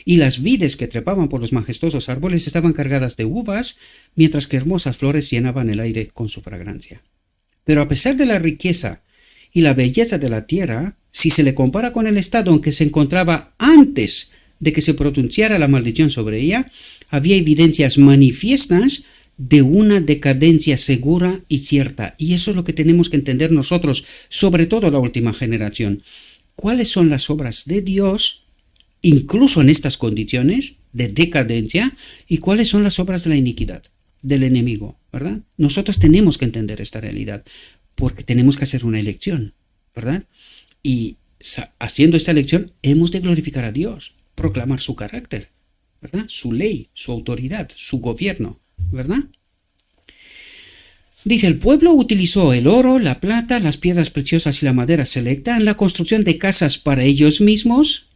y las vides que trepaban por los majestuosos árboles estaban cargadas de uvas, mientras que hermosas flores llenaban el aire con su fragancia. Pero a pesar de la riqueza y la belleza de la tierra, si se le compara con el estado en que se encontraba antes de que se pronunciara la maldición sobre ella, había evidencias manifiestas de una decadencia segura y cierta. Y eso es lo que tenemos que entender nosotros, sobre todo la última generación. ¿Cuáles son las obras de Dios, incluso en estas condiciones de decadencia, y cuáles son las obras de la iniquidad, del enemigo, ¿verdad? Nosotros tenemos que entender esta realidad, porque tenemos que hacer una elección, ¿verdad? Y haciendo esta elección hemos de glorificar a Dios, proclamar su carácter, ¿verdad? Su ley, su autoridad, su gobierno, ¿verdad? Dice, el pueblo utilizó el oro, la plata, las piedras preciosas y la madera selecta en la construcción de casas para ellos mismos.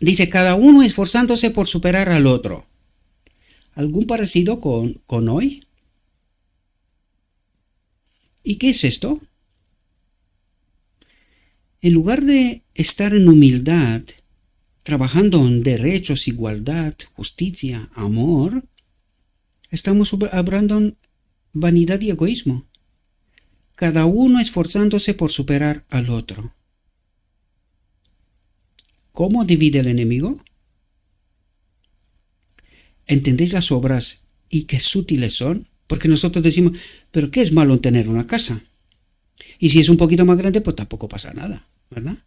Dice, cada uno esforzándose por superar al otro. ¿Algún parecido con hoy? ¿Y qué es esto? En lugar de estar en humildad, trabajando en derechos, igualdad, justicia, amor, estamos obrando vanidad y egoísmo. Cada uno esforzándose por superar al otro. ¿Cómo divide el enemigo? ¿Entendéis las obras y qué sutiles son? Porque nosotros decimos, pero ¿qué es malo en tener una casa? Y si es un poquito más grande, pues tampoco pasa nada, ¿verdad?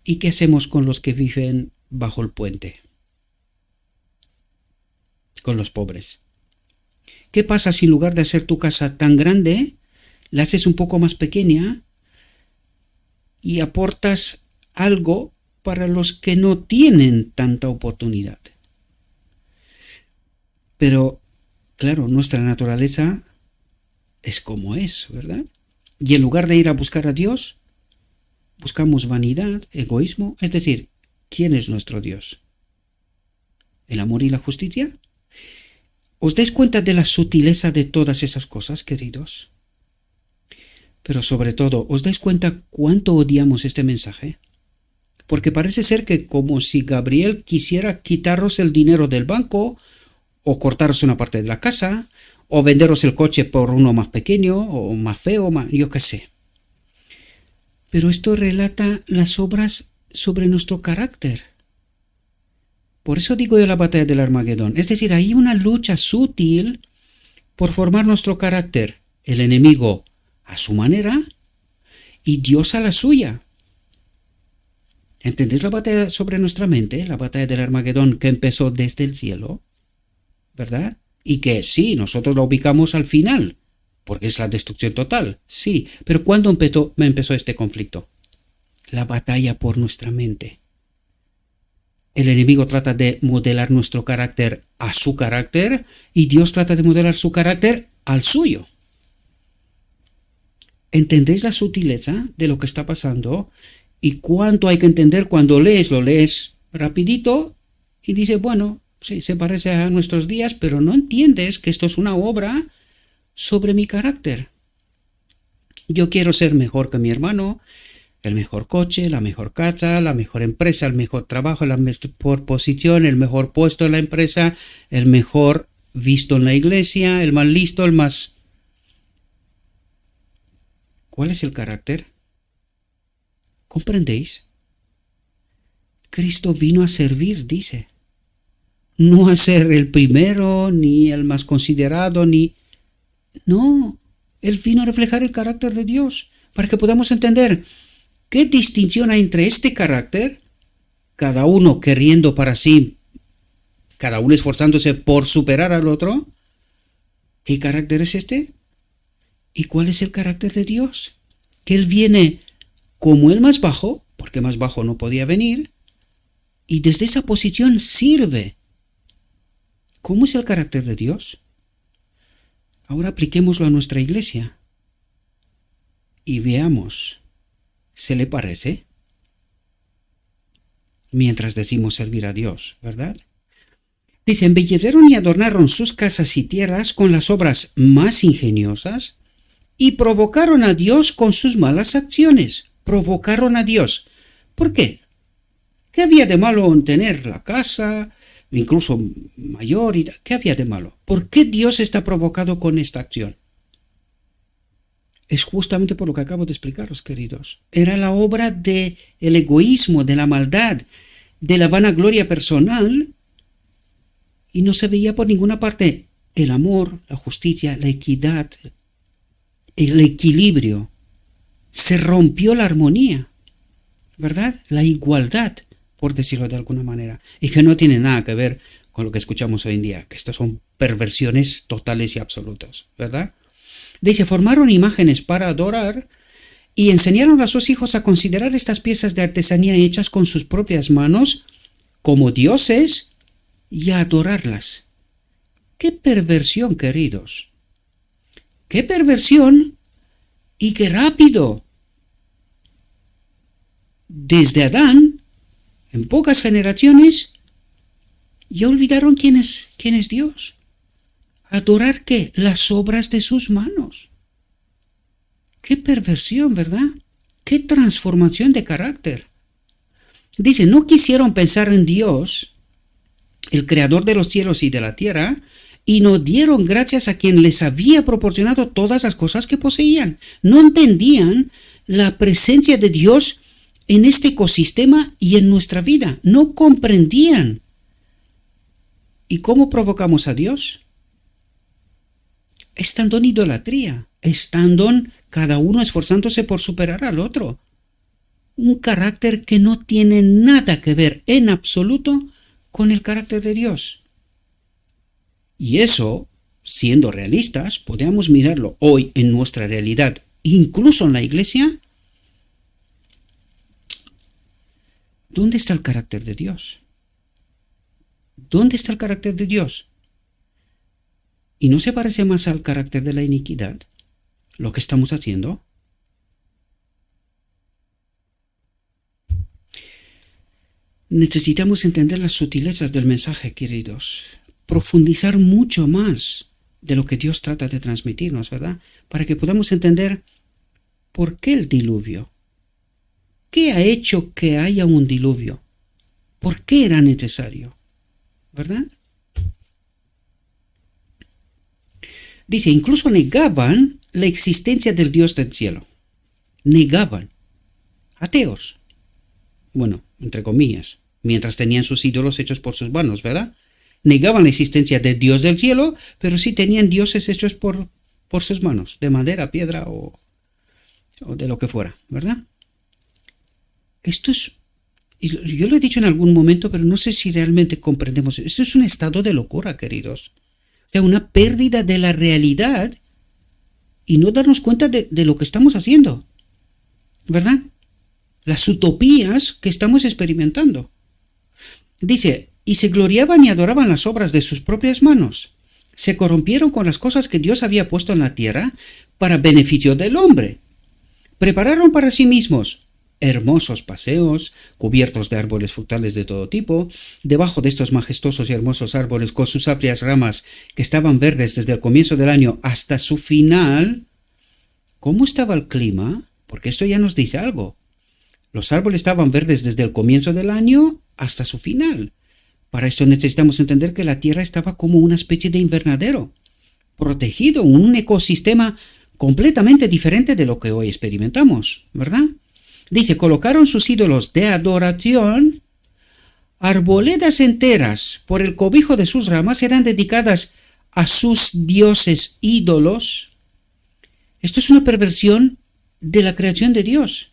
¿Y qué hacemos con los que viven bajo el puente? Con los pobres. ¿Qué pasa si en lugar de hacer tu casa tan grande, la haces un poco más pequeña y aportas algo para los que no tienen tanta oportunidad? Pero, claro, nuestra naturaleza es como es, ¿verdad? Y en lugar de ir a buscar a Dios, buscamos vanidad, egoísmo. Es decir, ¿quién es nuestro Dios? ¿El amor y la justicia? ¿Os dais cuenta de la sutileza de todas esas cosas, queridos? Pero sobre todo, ¿os dais cuenta cuánto odiamos este mensaje? Porque parece ser que como si Gabriel quisiera quitaros el dinero del banco, o cortaros una parte de la casa, o venderos el coche por uno más pequeño, o más feo, yo qué sé. Pero esto relata las obras sobre nuestro carácter. Por eso digo yo la batalla del Armagedón. Es decir, hay una lucha sutil por formar nuestro carácter. El enemigo a su manera y Dios a la suya. ¿Entendéis la batalla sobre nuestra mente? La batalla del Armagedón que empezó desde el cielo, ¿verdad? Y que sí, nosotros la ubicamos al final, porque es la destrucción total, sí. Pero ¿cuándo empezó este conflicto? La batalla por nuestra mente. El enemigo trata de modelar nuestro carácter a su carácter y Dios trata de modelar su carácter al suyo. ¿Entendéis la sutileza de lo que está pasando? Y cuánto hay que entender cuando lo lees rapidito y dices, bueno, sí, se parece a nuestros días, pero no entiendes que esto es una obra sobre mi carácter. Yo quiero ser mejor que mi hermano, el mejor coche, la mejor casa, la mejor empresa, el mejor trabajo, la mejor posición, el mejor puesto en la empresa, el mejor visto en la iglesia, el más listo, el más... ¿Cuál es el carácter? ¿Comprendéis? Cristo vino a servir, dice. No a ser el primero, ni el más considerado, ni... No, Él vino a reflejar el carácter de Dios, para que podamos entender qué distinción hay entre este carácter, cada uno queriendo para sí, cada uno esforzándose por superar al otro. ¿Qué carácter es este? ¿Y cuál es el carácter de Dios? Que Él viene como el más bajo, porque más bajo no podía venir, y desde esa posición sirve. ¿Cómo es el carácter de Dios? Ahora apliquémoslo a nuestra iglesia y veamos, ¿se le parece? Mientras decimos servir a Dios, ¿verdad? Dice, embellecieron y adornaron sus casas y tierras con las obras más ingeniosas y provocaron a Dios con sus malas acciones. Provocaron a Dios. ¿Por qué? ¿Qué había de malo en tener la casa, incluso mayor? ¿Qué había de malo? ¿Por qué Dios está provocado con esta acción? Es justamente por lo que acabo de explicaros, queridos. Era la obra del egoísmo, de la maldad, de la vanagloria personal, y no se veía por ninguna parte el amor, la justicia, la equidad, el equilibrio. Se rompió la armonía, ¿verdad? La igualdad, por decirlo de alguna manera, y que no tiene nada que ver con lo que escuchamos hoy en día, que estas son perversiones totales y absolutas, ¿verdad? Dice, formaron imágenes para adorar y enseñaron a sus hijos a considerar estas piezas de artesanía hechas con sus propias manos como dioses y a adorarlas. ¡Qué perversión, queridos! ¡Qué perversión! ¡Y qué rápido! Desde Adán, en pocas generaciones, ya olvidaron quién es Dios. ¿Adorar qué? Las obras de sus manos. ¡Qué perversión!, ¿verdad? ¡Qué transformación de carácter! Dice, no quisieron pensar en Dios, el creador de los cielos y de la tierra, y no dieron gracias a quien les había proporcionado todas las cosas que poseían. No entendían la presencia de Dios en este ecosistema y en nuestra vida. No comprendían. ¿Y cómo provocamos a Dios? Estando en idolatría, estando en cada uno esforzándose por superar al otro. Un carácter que no tiene nada que ver en absoluto con el carácter de Dios. Y eso, siendo realistas, podemos mirarlo hoy en nuestra realidad, incluso en la iglesia. ¿Dónde está el carácter de Dios? ¿Dónde está el carácter de Dios? ¿Y no se parece más al carácter de la iniquidad lo que estamos haciendo? Necesitamos entender las sutilezas del mensaje, queridos. Profundizar mucho más de lo que Dios trata de transmitirnos, ¿verdad? Para que podamos entender por qué el diluvio. ¿Qué ha hecho que haya un diluvio? ¿Por qué era necesario? ¿Verdad? Dice, incluso negaban la existencia del Dios del cielo. Negaban. Ateos. Bueno, entre comillas, mientras tenían sus ídolos hechos por sus manos, ¿verdad? Negaban la existencia del Dios del cielo, pero sí tenían dioses hechos por sus manos, de madera, piedra o de lo que fuera, ¿verdad? Esto es, yo lo he dicho en algún momento, pero no sé si realmente comprendemos. Esto es un estado de locura, queridos. O sea, una pérdida de la realidad y no darnos cuenta de lo que estamos haciendo, ¿verdad? Las utopías que estamos experimentando. Dice, y se gloriaban y adoraban las obras de sus propias manos. Se corrompieron con las cosas que Dios había puesto en la tierra para beneficio del hombre. Prepararon para sí mismos hermosos paseos, cubiertos de árboles frutales de todo tipo. Debajo de estos majestuosos y hermosos árboles, con sus amplias ramas que estaban verdes desde el comienzo del año hasta su final. ¿Cómo estaba el clima? Porque esto ya nos dice algo. Los árboles estaban verdes desde el comienzo del año hasta su final. Para esto necesitamos entender que la tierra estaba como una especie de invernadero, protegido, un ecosistema completamente diferente de lo que hoy experimentamos, ¿verdad? Dice, colocaron sus ídolos de adoración, arboledas enteras por el cobijo de sus ramas eran dedicadas a sus dioses ídolos. Esto es una perversión de la creación de Dios.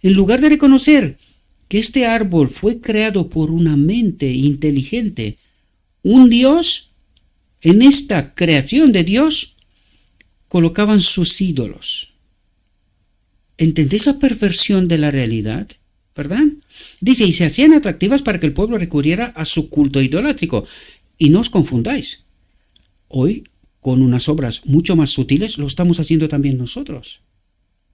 En lugar de reconocer que este árbol fue creado por una mente inteligente, un Dios, en esta creación de Dios, colocaban sus ídolos. ¿Entendéis la perversión de la realidad? ¿Verdad? Dice, y se hacían atractivas para que el pueblo recurriera a su culto idolátrico. Y no os confundáis. Hoy, con unas obras mucho más sutiles, lo estamos haciendo también nosotros.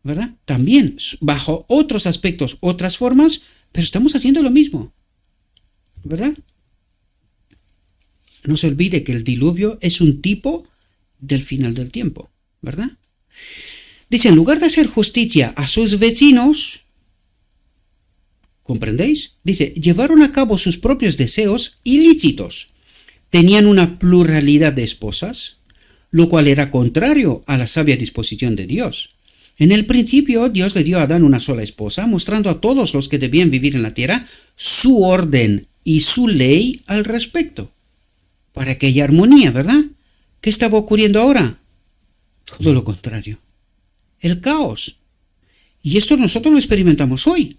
¿Verdad? También, bajo otros aspectos, otras formas, pero estamos haciendo lo mismo. ¿Verdad? No se olvide que el diluvio es un tipo del final del tiempo. ¿Verdad? Dice, en lugar de hacer justicia a sus vecinos, ¿comprendéis? Dice, llevaron a cabo sus propios deseos ilícitos. Tenían una pluralidad de esposas, lo cual era contrario a la sabia disposición de Dios. En el principio, Dios le dio a Adán una sola esposa, mostrando a todos los que debían vivir en la tierra su orden y su ley al respecto. Para que haya armonía, ¿verdad? ¿Qué estaba ocurriendo ahora? Todo lo contrario. El caos. Y esto nosotros lo experimentamos hoy.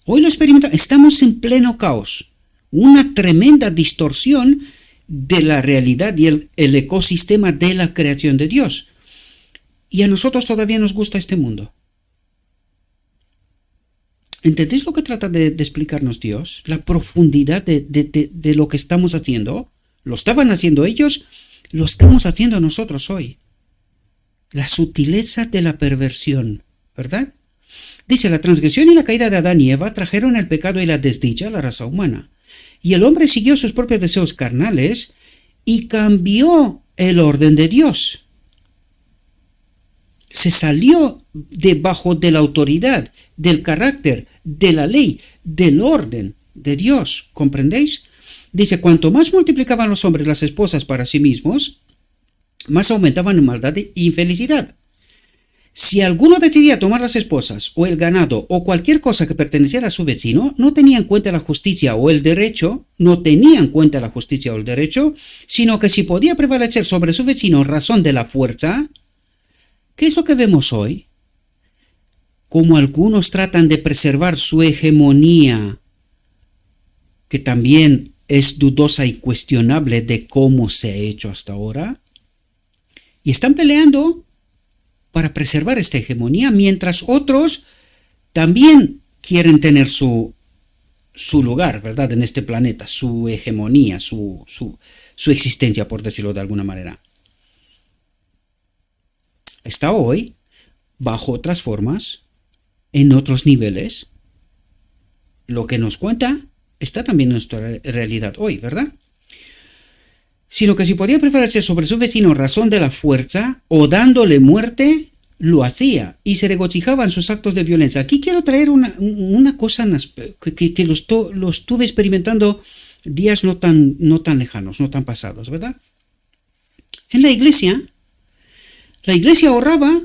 Hoy lo experimentamos. Estamos en pleno caos. Una tremenda distorsión de la realidad y el ecosistema de la creación de Dios. Y a nosotros todavía nos gusta este mundo. ¿Entendéis lo que trata de explicarnos Dios? La profundidad de lo que estamos haciendo. Lo estaban haciendo ellos, lo estamos haciendo nosotros hoy. La sutileza de la perversión, ¿verdad? Dice, la transgresión y la caída de Adán y Eva trajeron el pecado y la desdicha a la raza humana. Y el hombre siguió sus propios deseos carnales y cambió el orden de Dios. Se salió debajo de la autoridad, del carácter, de la ley, del orden de Dios. ¿Comprendéis? Dice, cuanto más multiplicaban los hombres las esposas para sí mismos, más aumentaban en maldad e infelicidad. Si alguno decidía tomar las esposas o el ganado o cualquier cosa que perteneciera a su vecino, no tenía en cuenta la justicia o el derecho, sino que si podía prevalecer sobre su vecino en razón de la fuerza. ¿Qué es lo que vemos hoy? Como algunos tratan de preservar su hegemonía, que también es dudosa y cuestionable de cómo se ha hecho hasta ahora, y están peleando para preservar esta hegemonía, mientras otros también quieren tener su lugar, ¿verdad?, en este planeta, su hegemonía, su existencia, por decirlo de alguna manera. Está hoy, bajo otras formas, en otros niveles. Lo que nos cuenta está también en nuestra realidad hoy, ¿verdad? Sino que si podía prevalecer sobre su vecino en razón de la fuerza o dándole muerte, lo hacía y se regocijaba en sus actos de violencia. Aquí quiero traer una cosa que lo estuve experimentando días no tan lejanos, no tan pasados, ¿verdad? En la iglesia ahorraba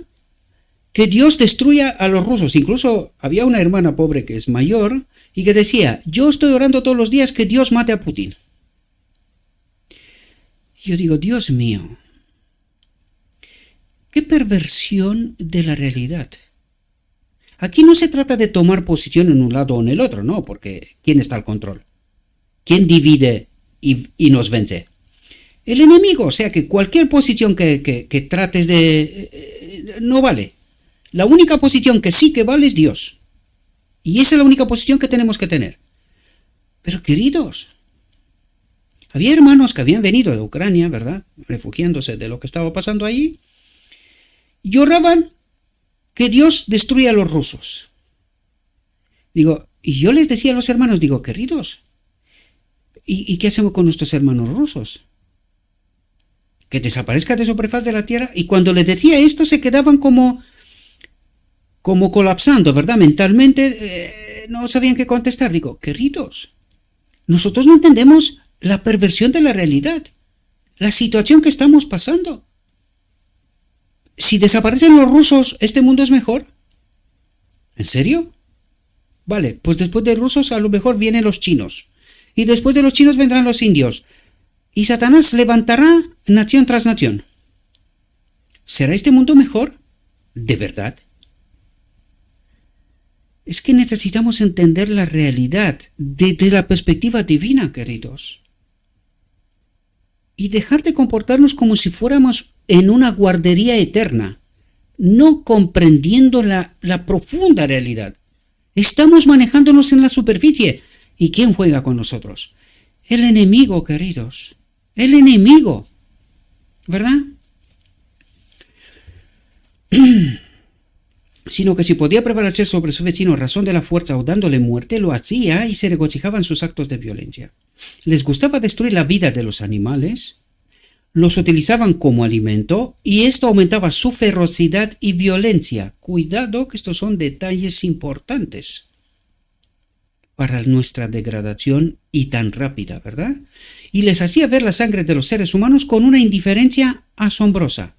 que Dios destruya a los rusos. Incluso había una hermana pobre que es mayor y que decía, yo estoy orando todos los días que Dios mate a Putin. Yo digo, Dios mío, qué perversión de la realidad. Aquí no se trata de tomar posición en un lado o en el otro, no, porque ¿quién está al control? ¿Quién divide y nos vence? El enemigo, o sea que cualquier posición que trates no vale. La única posición que sí que vale es Dios. Y esa es la única posición que tenemos que tener. Pero queridos, había hermanos que habían venido de Ucrania, ¿verdad?, refugiándose de lo que estaba pasando allí, y oraban que Dios destruya a los rusos. Digo, y yo les decía a los hermanos, digo, queridos, ¿y qué hacemos con nuestros hermanos rusos? Que desaparezca de sobre faz de la tierra. Y cuando les decía esto se quedaban como colapsando, ¿verdad? Mentalmente no sabían qué contestar. Digo, queridos, nosotros no entendemos la perversión de la realidad, la situación que estamos pasando. Si desaparecen los rusos, ¿este mundo es mejor? ¿En serio? Vale, pues después de los rusos a lo mejor vienen los chinos. Y después de los chinos vendrán los indios. Y Satanás levantará nación tras nación. ¿Será este mundo mejor? ¿De verdad? Es que necesitamos entender la realidad desde la perspectiva divina, queridos. Y dejar de comportarnos como si fuéramos en una guardería eterna, no comprendiendo la profunda realidad. Estamos manejándonos en la superficie. ¿Y quién juega con nosotros? El enemigo, queridos. El enemigo. ¿Verdad? Sino que si podía prevalecer sobre su vecino en razón de la fuerza o dándole muerte, lo hacía y se regocijaba en sus actos de violencia. Les gustaba destruir la vida de los animales, los utilizaban como alimento y esto aumentaba su ferocidad y violencia. Cuidado que estos son detalles importantes para nuestra degradación y tan rápida, ¿verdad? Y les hacía ver la sangre de los seres humanos con una indiferencia asombrosa.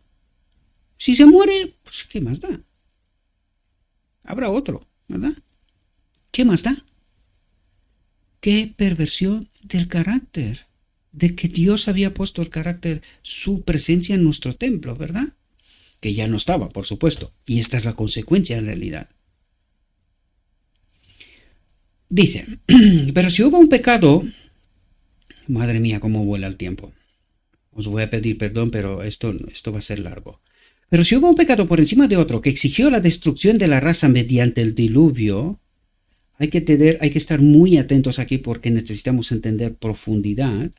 Si se muere, pues ¿qué más da? Habrá otro, ¿verdad? ¿Qué más da? Qué perversión del carácter, de que Dios había puesto el carácter, su presencia en nuestro templo, ¿verdad? Que ya no estaba, por supuesto, y esta es la consecuencia en realidad. Dice, pero si hubo un pecado, madre mía, cómo vuela el tiempo. Os voy a pedir perdón, pero esto va a ser largo. Pero si hubo un pecado por encima de otro que exigió la destrucción de la raza mediante el diluvio, hay que estar muy atentos aquí porque necesitamos entender profundidad.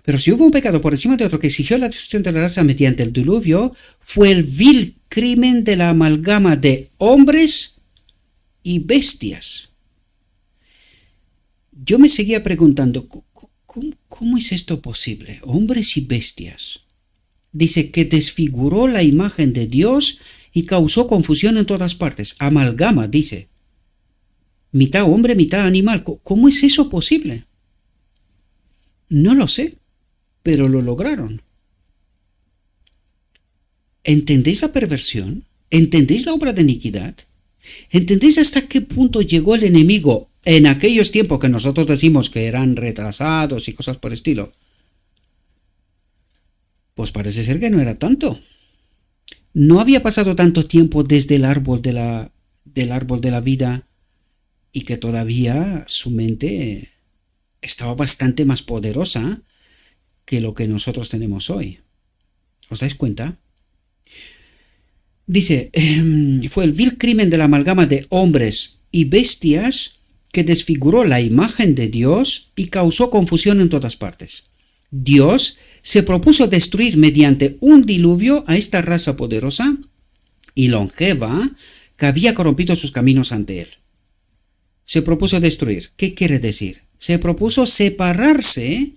Pero si hubo un pecado por encima de otro que exigió la destrucción de la raza mediante el diluvio, fue el vil crimen de la amalgama de hombres y bestias. Yo me seguía preguntando, ¿cómo es esto posible? Hombres y bestias. Dice que desfiguró la imagen de Dios y causó confusión en todas partes. Amalgama, dice. Mitad hombre, mitad animal. ¿Cómo es eso posible? No lo sé, pero lo lograron. ¿Entendéis la perversión? ¿Entendéis la obra de iniquidad? ¿Entendéis hasta qué punto llegó el enemigo en aquellos tiempos que nosotros decimos que eran retrasados y cosas por el estilo? Pues parece ser que no era tanto. No había pasado tanto tiempo desde el árbol de la vida y que todavía su mente estaba bastante más poderosa que lo que nosotros tenemos hoy. ¿Os dais cuenta? Dice, fue el vil crimen de la amalgama de hombres y bestias que desfiguró la imagen de Dios y causó confusión en todas partes. Dios se propuso destruir mediante un diluvio a esta raza poderosa y longeva que había corrompido sus caminos ante él. Se propuso destruir. ¿Qué quiere decir? Se propuso separarse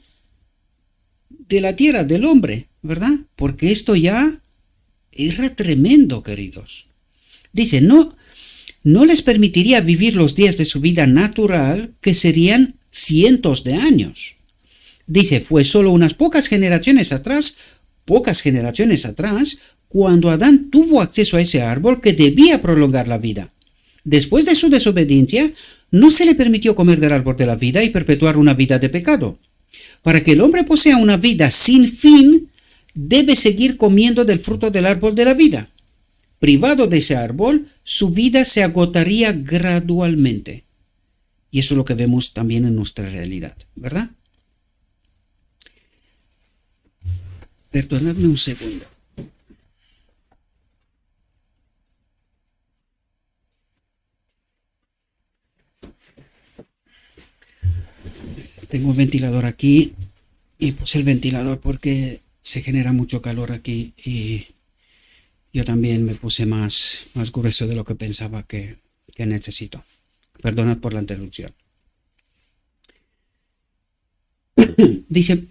de la tierra, del hombre, ¿verdad? Porque esto ya era tremendo, queridos. Dice, no les permitiría vivir los días de su vida natural, que serían cientos de años. Dice, fue solo unas pocas generaciones atrás, cuando Adán tuvo acceso a ese árbol que debía prolongar la vida. Después de su desobediencia, no se le permitió comer del árbol de la vida y perpetuar una vida de pecado. Para que el hombre posea una vida sin fin, debe seguir comiendo del fruto del árbol de la vida. Privado de ese árbol, su vida se agotaría gradualmente. Y eso es lo que vemos también en nuestra realidad, ¿verdad? Perdonadme un segundo. Tengo un ventilador aquí y puse el ventilador porque se genera mucho calor aquí y yo también me puse más grueso de lo que pensaba que necesito. Perdonad por la interrupción. Dice,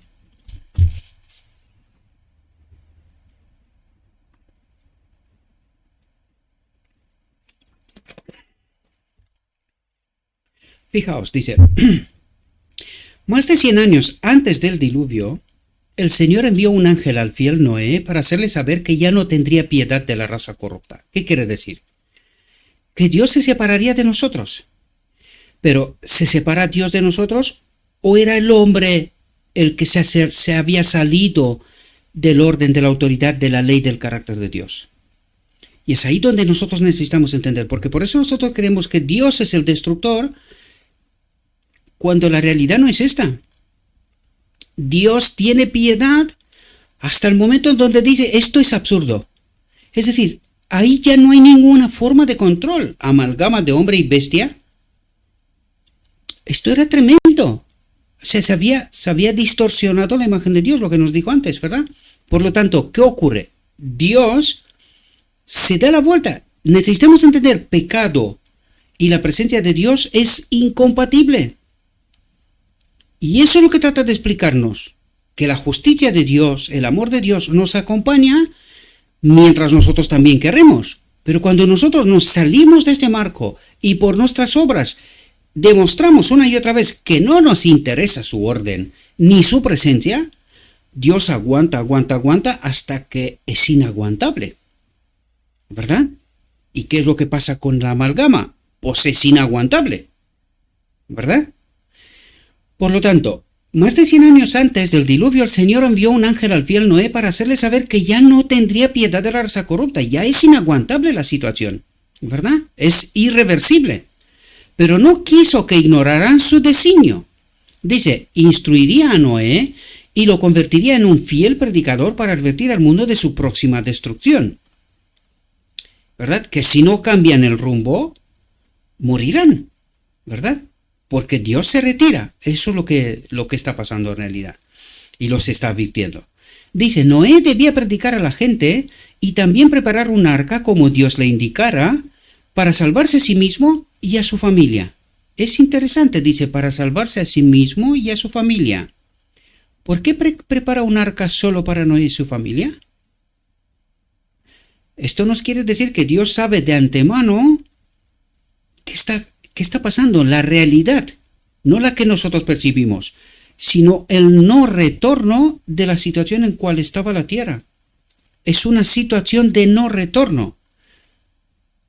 fijaos, dice, más de 100 años antes del diluvio, el Señor envió un ángel al fiel Noé para hacerle saber que ya no tendría piedad de la raza corrupta. ¿Qué quiere decir? Que Dios se separaría de nosotros. Pero, ¿se separa Dios de nosotros? ¿O era el hombre el que se había salido del orden, de la autoridad, de la ley, del carácter de Dios? Y es ahí donde nosotros necesitamos entender, porque por eso nosotros creemos que Dios es el destructor, cuando la realidad no es esta. Dios tiene piedad hasta el momento en donde dice, esto es absurdo. Es decir, ahí ya no hay ninguna forma de control. Amalgama de hombre y bestia. Esto era tremendo. O sea, se había distorsionado la imagen de Dios, lo que nos dijo antes, ¿verdad? Por lo tanto, ¿qué ocurre? Dios se da la vuelta. Necesitamos entender, pecado y la presencia de Dios es incompatible. Y eso es lo que trata de explicarnos, que la justicia de Dios, el amor de Dios nos acompaña mientras nosotros también queremos. Pero cuando nosotros nos salimos de este marco y por nuestras obras demostramos una y otra vez que no nos interesa su orden ni su presencia, Dios aguanta hasta que es inaguantable. ¿Verdad? ¿Y qué es lo que pasa con la amalgama? Pues es inaguantable. ¿Verdad? Por lo tanto, más de 100 años antes del diluvio, el Señor envió un ángel al fiel Noé para hacerle saber que ya no tendría piedad de la raza corrupta. Ya es inaguantable la situación, ¿verdad? Es irreversible. Pero no quiso que ignoraran su designio. Dice, instruiría a Noé y lo convertiría en un fiel predicador para advertir al mundo de su próxima destrucción. ¿Verdad? Que si no cambian el rumbo, morirán, ¿verdad? Porque Dios se retira. Eso es lo que está pasando en realidad. Y los está advirtiendo. Dice, Noé debía predicar a la gente y también preparar un arca como Dios le indicara para salvarse a sí mismo y a su familia. Es interesante, dice, para salvarse a sí mismo y a su familia. ¿Por qué prepara un arca solo para Noé y su familia? Esto nos quiere decir que Dios sabe de antemano qué está pasando, la realidad, no la que nosotros percibimos. sino el no retorno de la situación en cual estaba la tierra. Es una situación de no retorno.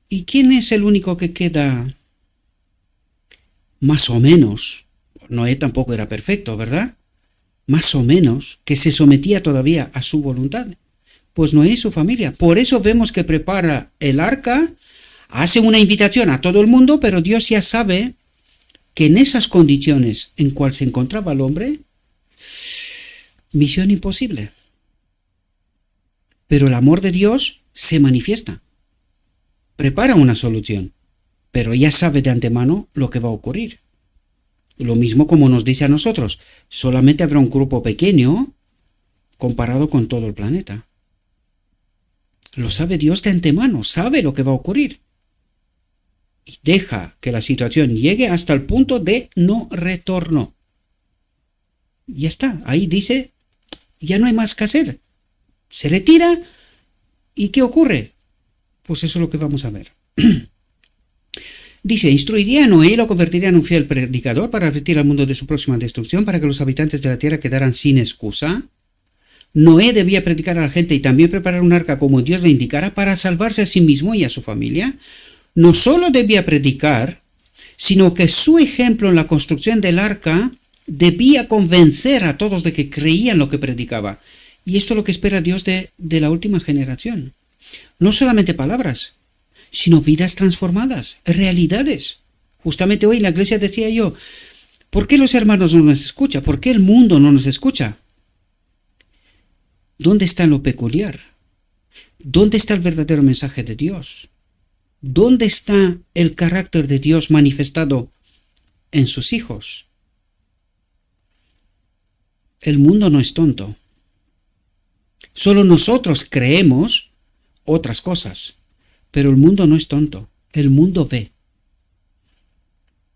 ¿Y quién es el único que queda más o menos? Noé tampoco era perfecto, ¿verdad? Más o menos, que se sometía todavía a su voluntad. Pues Noé y su familia. Por eso vemos que prepara el arca, hace una invitación a todo el mundo, pero Dios ya sabe que en esas condiciones en cual se encontraba el hombre, misión imposible. Pero el amor de Dios se manifiesta. Prepara una solución, pero ya sabe de antemano lo que va a ocurrir. Lo mismo como nos dice a nosotros, solamente habrá un grupo pequeño comparado con todo el planeta. Lo sabe Dios de antemano, sabe lo que va a ocurrir. Y deja que la situación llegue hasta el punto de no retorno. Ya está, ahí dice, ya no hay más que hacer. Se retira y ¿qué ocurre? Pues eso es lo que vamos a ver. Dice, instruiría a Noé y lo convertiría en un fiel predicador para advertir al mundo de su próxima destrucción, para que los habitantes de la tierra quedaran sin excusa. Noé debía predicar a la gente y también preparar un arca como Dios le indicara para salvarse a sí mismo y a su familia. No solo debía predicar, sino que su ejemplo en la construcción del arca debía convencer a todos de que creían lo que predicaba. Y esto es lo que espera Dios de la última generación. No solamente palabras, sino vidas transformadas, realidades. Justamente hoy en la iglesia decía yo, ¿por qué los hermanos no nos escuchan? ¿Por qué el mundo no nos escucha? ¿Dónde está lo peculiar? ¿Dónde está el verdadero mensaje de Dios? ¿Dónde está el carácter de Dios manifestado en sus hijos? El mundo no es tonto. Solo nosotros creemos otras cosas, pero el mundo no es tonto. El mundo ve.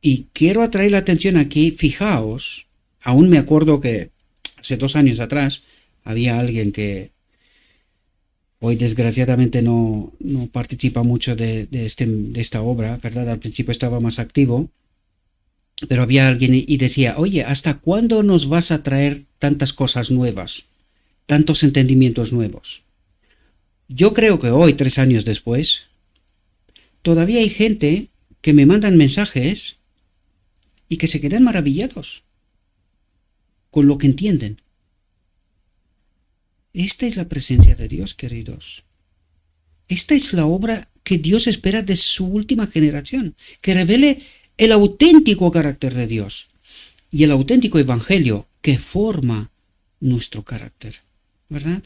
Y quiero atraer la atención aquí, fijaos, aún me acuerdo que hace 2 años atrás había alguien que hoy desgraciadamente no participa mucho de esta obra, ¿verdad? Al principio estaba más activo, pero había alguien y decía, oye, ¿hasta cuándo nos vas a traer tantas cosas nuevas? Tantos entendimientos nuevos. Yo creo que hoy, 3 años después, todavía hay gente que me mandan mensajes y que se quedan maravillados con lo que entienden. Esta es la presencia de Dios, queridos. Esta es la obra que Dios espera de su última generación, que revele el auténtico carácter de Dios y el auténtico evangelio que forma nuestro carácter, ¿verdad?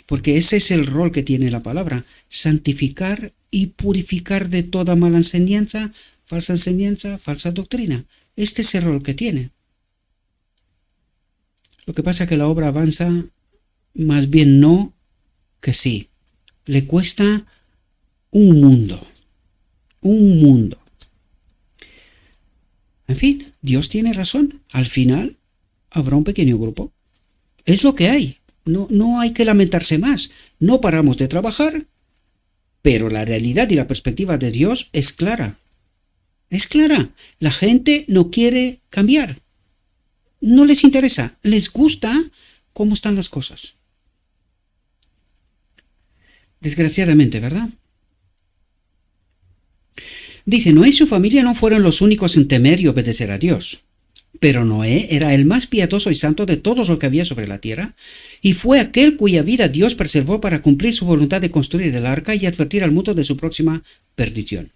Porque ese es el rol que tiene la palabra, santificar y purificar de toda mala enseñanza, falsa doctrina. Este es el rol que tiene. Lo que pasa es que la obra avanza más bien no que sí. Le cuesta un mundo. Un mundo. En fin, Dios tiene razón. Al final habrá un pequeño grupo. Es lo que hay. No hay que lamentarse más. No paramos de trabajar, pero la realidad y la perspectiva de Dios es clara. Es clara. La gente no quiere cambiar. No les interesa. Les gusta cómo están las cosas. Desgraciadamente, ¿verdad? Dice, Noé y su familia no fueron los únicos en temer y obedecer a Dios. Pero Noé era el más piadoso y santo de todos los que había sobre la tierra, y fue aquel cuya vida Dios preservó para cumplir su voluntad de construir el arca y advertir al mundo de su próxima perdición.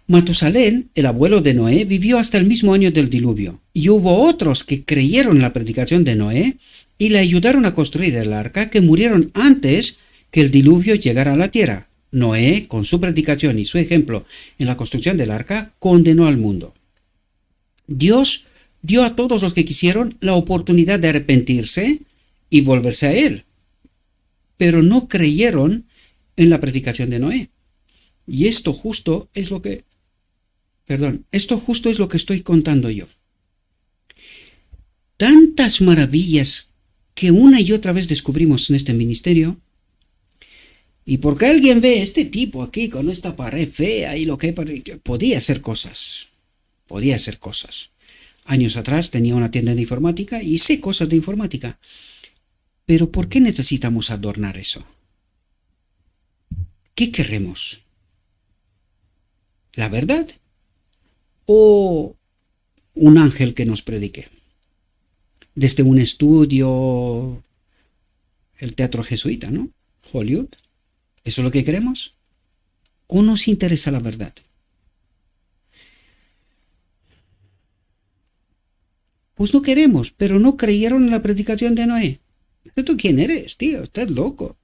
Matusalén, el abuelo de Noé, vivió hasta el mismo año del diluvio, y hubo otros que creyeron en la predicación de Noé y le ayudaron a construir el arca, que murieron antes que el diluvio llegara a la tierra. Noé, con su predicación y su ejemplo en la construcción del arca, condenó al mundo. Dios dio a todos los que quisieron la oportunidad de arrepentirse y volverse a Él, pero no creyeron en la predicación de Noé. Y esto justo es lo que estoy contando yo. Tantas maravillas que una y otra vez descubrimos en este ministerio, y porque alguien ve este tipo aquí con esta pared fea y lo que podía hacer cosas. Años atrás tenía una tienda de informática y sé cosas de informática. Pero ¿por qué necesitamos adornar eso? ¿Qué queremos? ¿La verdad? ¿O un ángel que nos predique? Desde un estudio, el teatro jesuita, ¿no? Hollywood. ¿Eso es lo que queremos? ¿O nos interesa la verdad? Pues no queremos, pero no creyeron en la predicación de Noé. ¿Pero tú quién eres, tío? Estás loco.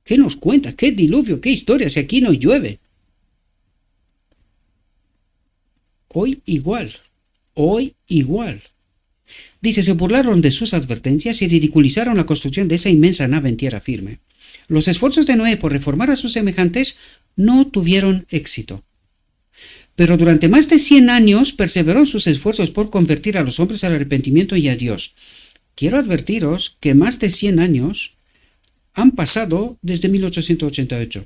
¿Qué nos cuentas? ¿Qué diluvio? ¿Qué historia? Si aquí no llueve. Hoy igual. Hoy igual. Dice, se burlaron de sus advertencias y ridiculizaron la construcción de esa inmensa nave en tierra firme. Los esfuerzos de Noé por reformar a sus semejantes no tuvieron éxito. Pero durante más de 100 años perseveró en sus esfuerzos por convertir a los hombres al arrepentimiento y a Dios. Quiero advertiros que más de 100 años han pasado desde 1888.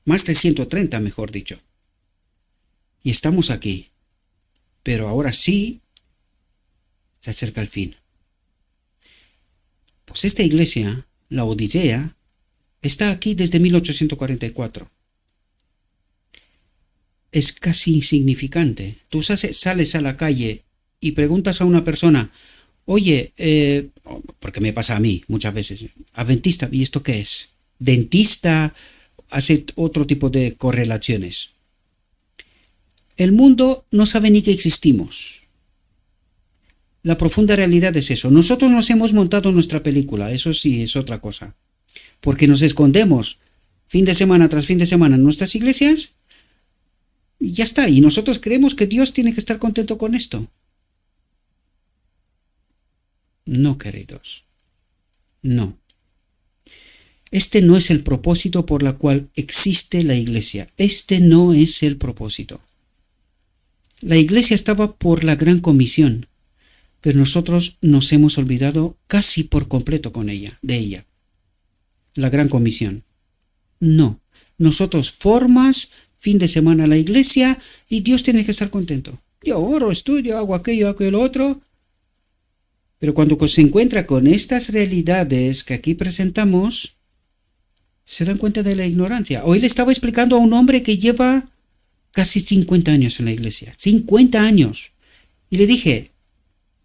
Más de 130, mejor dicho. Y estamos aquí. Pero ahora sí se acerca el fin. Pues esta iglesia, la Odisea, está aquí desde 1844. Es casi insignificante. Tú sales a la calle y preguntas a una persona, oye, porque me pasa a mí muchas veces, adventista, ¿y esto qué es? Dentista, hace otro tipo de correlaciones. El mundo no sabe ni que existimos. La profunda realidad es eso. Nosotros nos hemos montado nuestra película, eso sí es otra cosa. Porque nos escondemos fin de semana tras fin de semana en nuestras iglesias y ya está. Y nosotros creemos que Dios tiene que estar contento con esto. No, queridos. No. Este no es el propósito por el cual existe la iglesia. Este no es el propósito. La iglesia estaba por la gran comisión, pero nosotros nos hemos olvidado casi por completo de ella. La gran comisión. No. Nosotros formas, fin de semana la iglesia y Dios tiene que estar contento. Yo oro, estudio, hago aquello, lo otro. Pero cuando se encuentra con estas realidades que aquí presentamos, se dan cuenta de la ignorancia. Hoy le estaba explicando a un hombre que lleva casi 50 años en la iglesia. 50 años. Y le dije,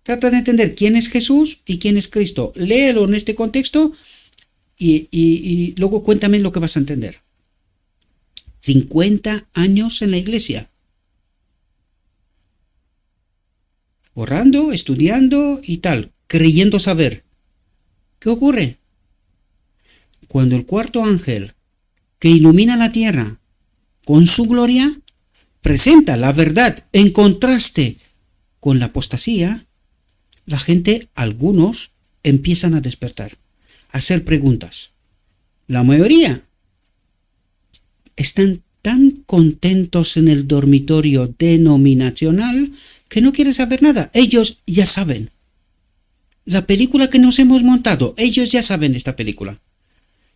trata de entender quién es Jesús y quién es Cristo. Léelo en este contexto y luego cuéntame lo que vas a entender. 50 años en la iglesia. Orando, estudiando y tal, creyendo saber. ¿Qué ocurre? Cuando el cuarto ángel, que ilumina la tierra con su gloria, presenta la verdad en contraste con la apostasía, la gente, algunos, empiezan a despertar, a hacer preguntas. La mayoría están tan contentos en el dormitorio denominacional que no quieren saber nada. Ellos ya saben. La película que nos hemos montado, ellos ya saben esta película.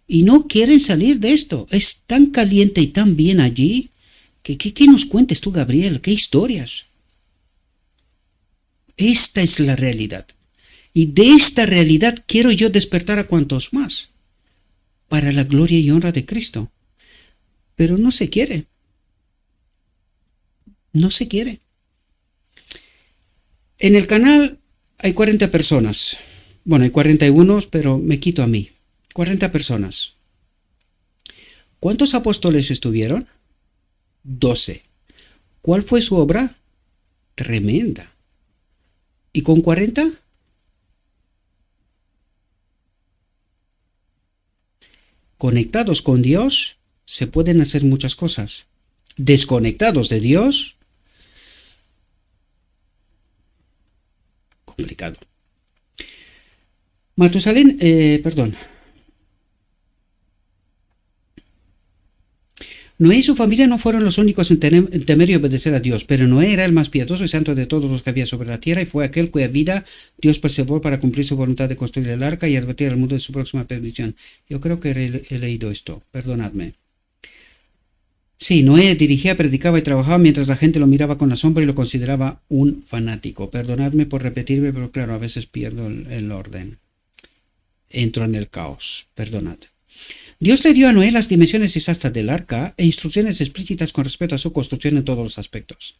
Y no quieren salir de esto. Es tan caliente y tan bien allí. ¿Qué nos cuentes tú, Gabriel? ¿Qué historias? Esta es la realidad. Y de esta realidad quiero yo despertar a cuantos más. Para la gloria y honra de Cristo. Pero no se quiere. No se quiere. En el canal hay 40 personas. Bueno, hay 41, pero me quito a mí. 40 personas. ¿Cuántos apóstoles estuvieron? 12. ¿Cuál fue su obra? Tremenda. ¿Y con 40? Conectados con Dios, se pueden hacer muchas cosas. Desconectados de Dios, complicado. Matusalén, Noé y su familia no fueron los únicos en temer y obedecer a Dios, pero Noé era el más piadoso y santo de todos los que había sobre la tierra y fue aquel cuya vida Dios preservó para cumplir su voluntad de construir el arca y advertir al mundo de su próxima perdición. Yo creo que he leído esto, perdonadme. Sí, Noé dirigía, predicaba y trabajaba mientras la gente lo miraba con asombro y lo consideraba un fanático. Perdonadme por repetirme, pero claro, a veces pierdo el orden. Entro en el caos. Perdonad. Dios le dio a Noé las dimensiones exactas del arca e instrucciones explícitas con respecto a su construcción en todos los aspectos.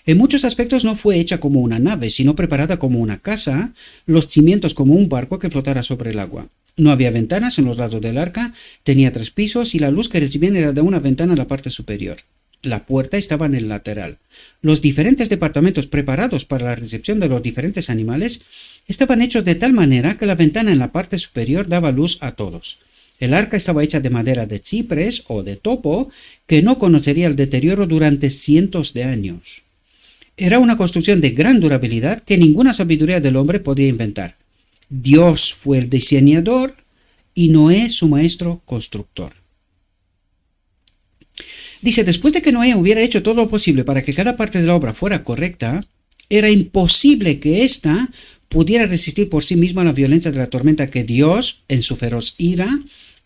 En muchos aspectos no fue hecha como una nave, sino preparada como una casa, los cimientos como un barco que flotara sobre el agua. No había ventanas en los lados del arca, tenía 3 pisos y la luz que recibían era de una ventana en la parte superior. La puerta estaba en el lateral. Los diferentes departamentos preparados para la recepción de los diferentes animales estaban hechos de tal manera que la ventana en la parte superior daba luz a todos. El arca estaba hecha de madera de ciprés o de topo que no conocería el deterioro durante cientos de años. Era una construcción de gran durabilidad que ninguna sabiduría del hombre podía inventar. Dios fue el diseñador y Noé su maestro constructor. Dice, después de que Noé hubiera hecho todo lo posible para que cada parte de la obra fuera correcta, era imposible que ésta pudiera resistir por sí misma la violencia de la tormenta que Dios, en su feroz ira,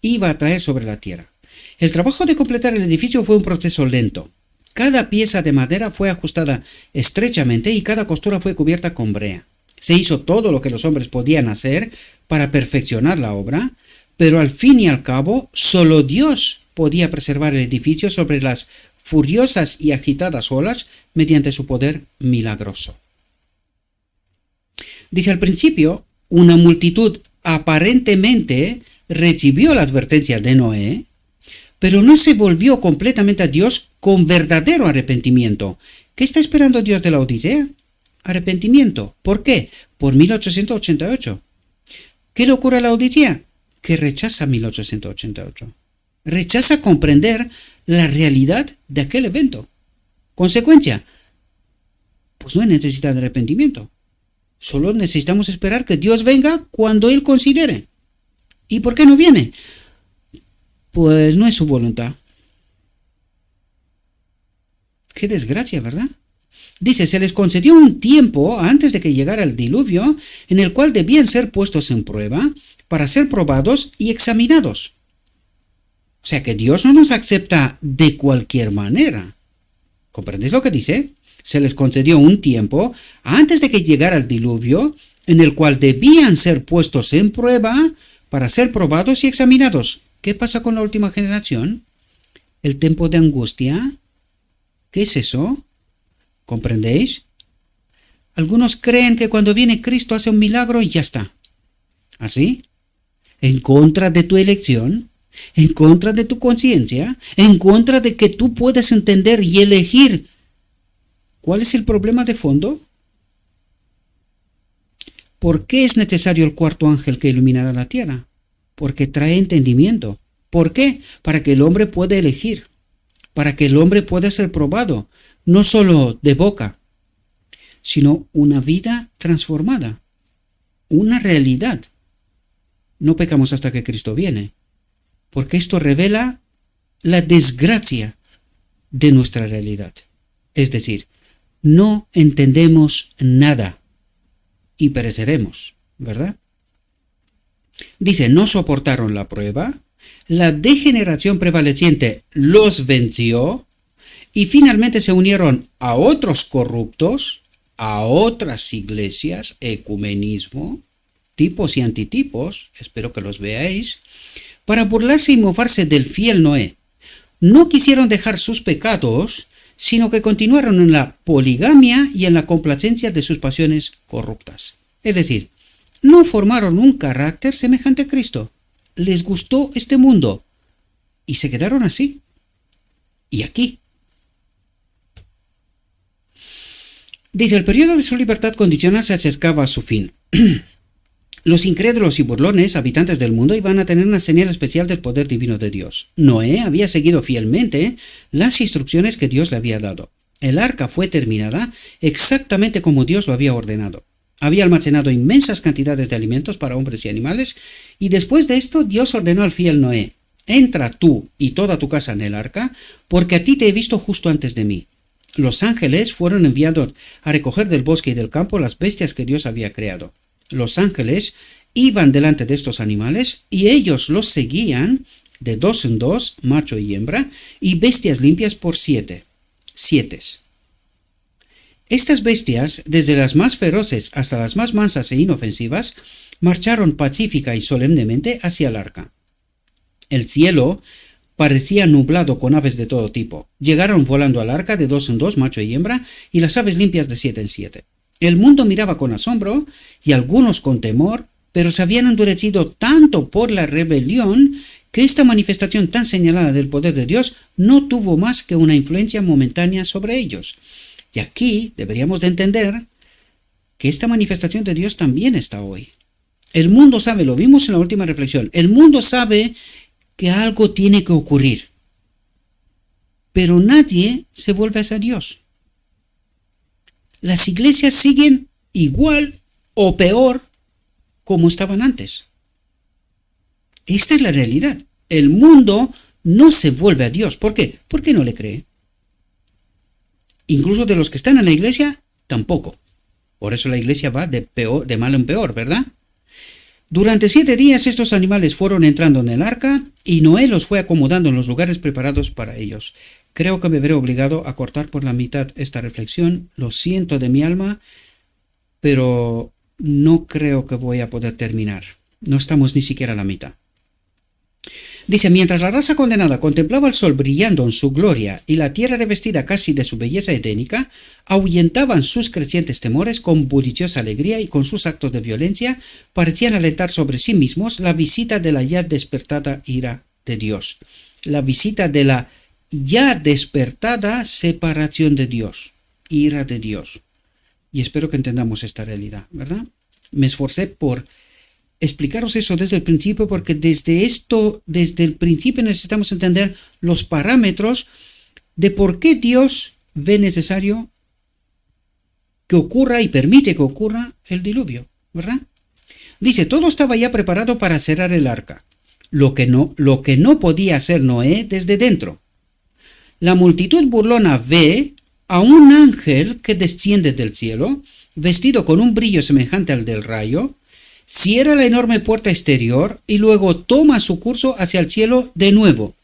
iba a traer sobre la tierra. El trabajo de completar el edificio fue un proceso lento. Cada pieza de madera fue ajustada estrechamente y cada costura fue cubierta con brea. Se hizo todo lo que los hombres podían hacer para perfeccionar la obra, pero al fin y al cabo, solo Dios podía preservar el edificio sobre las furiosas y agitadas olas mediante su poder milagroso. Dice al principio, una multitud aparentemente recibió la advertencia de Noé, pero no se volvió completamente a Dios con verdadero arrepentimiento. ¿Qué está esperando Dios de la Odisea? Arrepentimiento. ¿Por qué? Por 1888. ¿Qué le ocurre a la Odisea? Que rechaza 1888. Rechaza comprender la realidad de aquel evento. Consecuencia, pues no hay necesidad de arrepentimiento. Solo necesitamos esperar que Dios venga cuando Él considere. ¿Y por qué no viene? Pues no es su voluntad. Qué desgracia, ¿verdad? Dice, se les concedió un tiempo antes de que llegara el diluvio en el cual debían ser puestos en prueba para ser probados y examinados. O sea que Dios no nos acepta de cualquier manera. ¿Comprendéis lo que dice? Se les concedió un tiempo antes de que llegara el diluvio en el cual debían ser puestos en prueba para ser probados y examinados. ¿Qué pasa con la última generación? ¿El tiempo de angustia? ¿Qué es eso? ¿Comprendéis? Algunos creen que cuando viene Cristo hace un milagro y ya está. ¿Así? En contra de tu elección, en contra de tu conciencia, en contra de que tú puedas entender y elegir. ¿Cuál es el problema de fondo? ¿Por qué es necesario el cuarto ángel que iluminará la tierra? Porque trae entendimiento. ¿Por qué? Para que el hombre pueda elegir, para que el hombre pueda ser probado, no solo de boca, sino una vida transformada, una realidad. No pecamos hasta que Cristo viene, porque esto revela la desgracia de nuestra realidad. Es decir, no entendemos nada y pereceremos, ¿verdad? Dice, no soportaron la prueba, la degeneración prevaleciente los venció y finalmente se unieron a otros corruptos, a otras iglesias, ecumenismo, tipos y antitipos, espero que los veáis, para burlarse y mofarse del fiel Noé. No quisieron dejar sus pecados, sino que continuaron en la poligamia y en la complacencia de sus pasiones corruptas. Es decir, no formaron un carácter semejante a Cristo. Les gustó este mundo y se quedaron así. Y aquí. Dice, el periodo de su libertad condicional se acercaba a su fin. Los incrédulos y burlones, habitantes del mundo, iban a tener una señal especial del poder divino de Dios. Noé había seguido fielmente las instrucciones que Dios le había dado. El arca fue terminada exactamente como Dios lo había ordenado. Había almacenado inmensas cantidades de alimentos para hombres y animales, y después de esto Dios ordenó al fiel Noé, entra tú y toda tu casa en el arca, porque a ti te he visto justo antes de mí. Los ángeles fueron enviados a recoger del bosque y del campo las bestias que Dios había creado. Los ángeles iban delante de estos animales y ellos los seguían de 2 en 2, macho y hembra, y bestias limpias por 7. Estas bestias, desde las más feroces hasta las más mansas e inofensivas, marcharon pacífica y solemnemente hacia el arca. El cielo parecía nublado con aves de todo tipo. Llegaron volando al arca de 2 en 2, macho y hembra, y las aves limpias de 7 en 7. El mundo miraba con asombro y algunos con temor, pero se habían endurecido tanto por la rebelión que esta manifestación tan señalada del poder de Dios no tuvo más que una influencia momentánea sobre ellos. Y aquí deberíamos de entender que esta manifestación de Dios también está hoy. El mundo sabe, lo vimos en la última reflexión, el mundo sabe que algo tiene que ocurrir, pero nadie se vuelve hacia Dios. Las iglesias siguen igual o peor como estaban antes. Esta es la realidad. El mundo no se vuelve a Dios. ¿Por qué? Porque no le cree. Incluso de los que están en la iglesia, tampoco. Por eso la iglesia va de mal en peor, ¿verdad? Durante 7 días estos animales fueron entrando en el arca y Noé los fue acomodando en los lugares preparados para ellos. Creo que me veré obligado a cortar por la mitad esta reflexión. Lo siento de mi alma, pero no creo que voy a poder terminar. No estamos ni siquiera a la mitad. Dice, mientras la raza condenada contemplaba el sol brillando en su gloria y la tierra revestida casi de su belleza edénica, ahuyentaban sus crecientes temores con bulliciosa alegría y con sus actos de violencia parecían alentar sobre sí mismos la visita de la ya despertada ira de Dios. La visita de la ya despertada separación de Dios, ira de Dios. Y espero que entendamos esta realidad, ¿verdad? Me esforcé por explicaros eso desde el principio, porque desde el principio necesitamos entender los parámetros de por qué Dios ve necesario que ocurra y permite que ocurra el diluvio, ¿verdad? Dice, todo estaba ya preparado para cerrar el arca, lo que no podía hacer Noé desde dentro. La multitud burlona ve a un ángel que desciende del cielo, vestido con un brillo semejante al del rayo, cierra la enorme puerta exterior y luego toma su curso hacia el cielo de nuevo.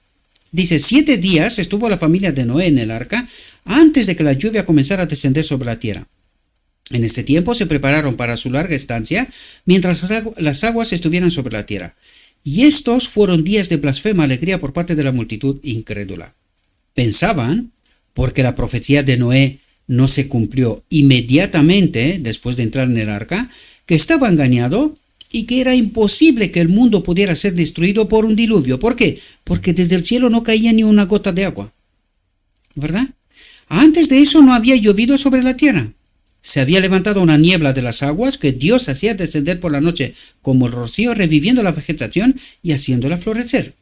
Dice, 7 días estuvo la familia de Noé en el arca antes de que la lluvia comenzara a descender sobre la tierra. En este tiempo se prepararon para su larga estancia mientras las aguas estuvieran sobre la tierra. Y estos fueron días de blasfema alegría por parte de la multitud incrédula. Pensaban, porque la profecía de Noé no se cumplió inmediatamente después de entrar en el arca, que estaba engañado y que era imposible que el mundo pudiera ser destruido por un diluvio. ¿Por qué? Porque desde el cielo no caía ni una gota de agua, ¿verdad? Antes de eso no había llovido sobre la tierra. Se había levantado una niebla de las aguas que Dios hacía descender por la noche como el rocío, reviviendo la vegetación y haciéndola florecer.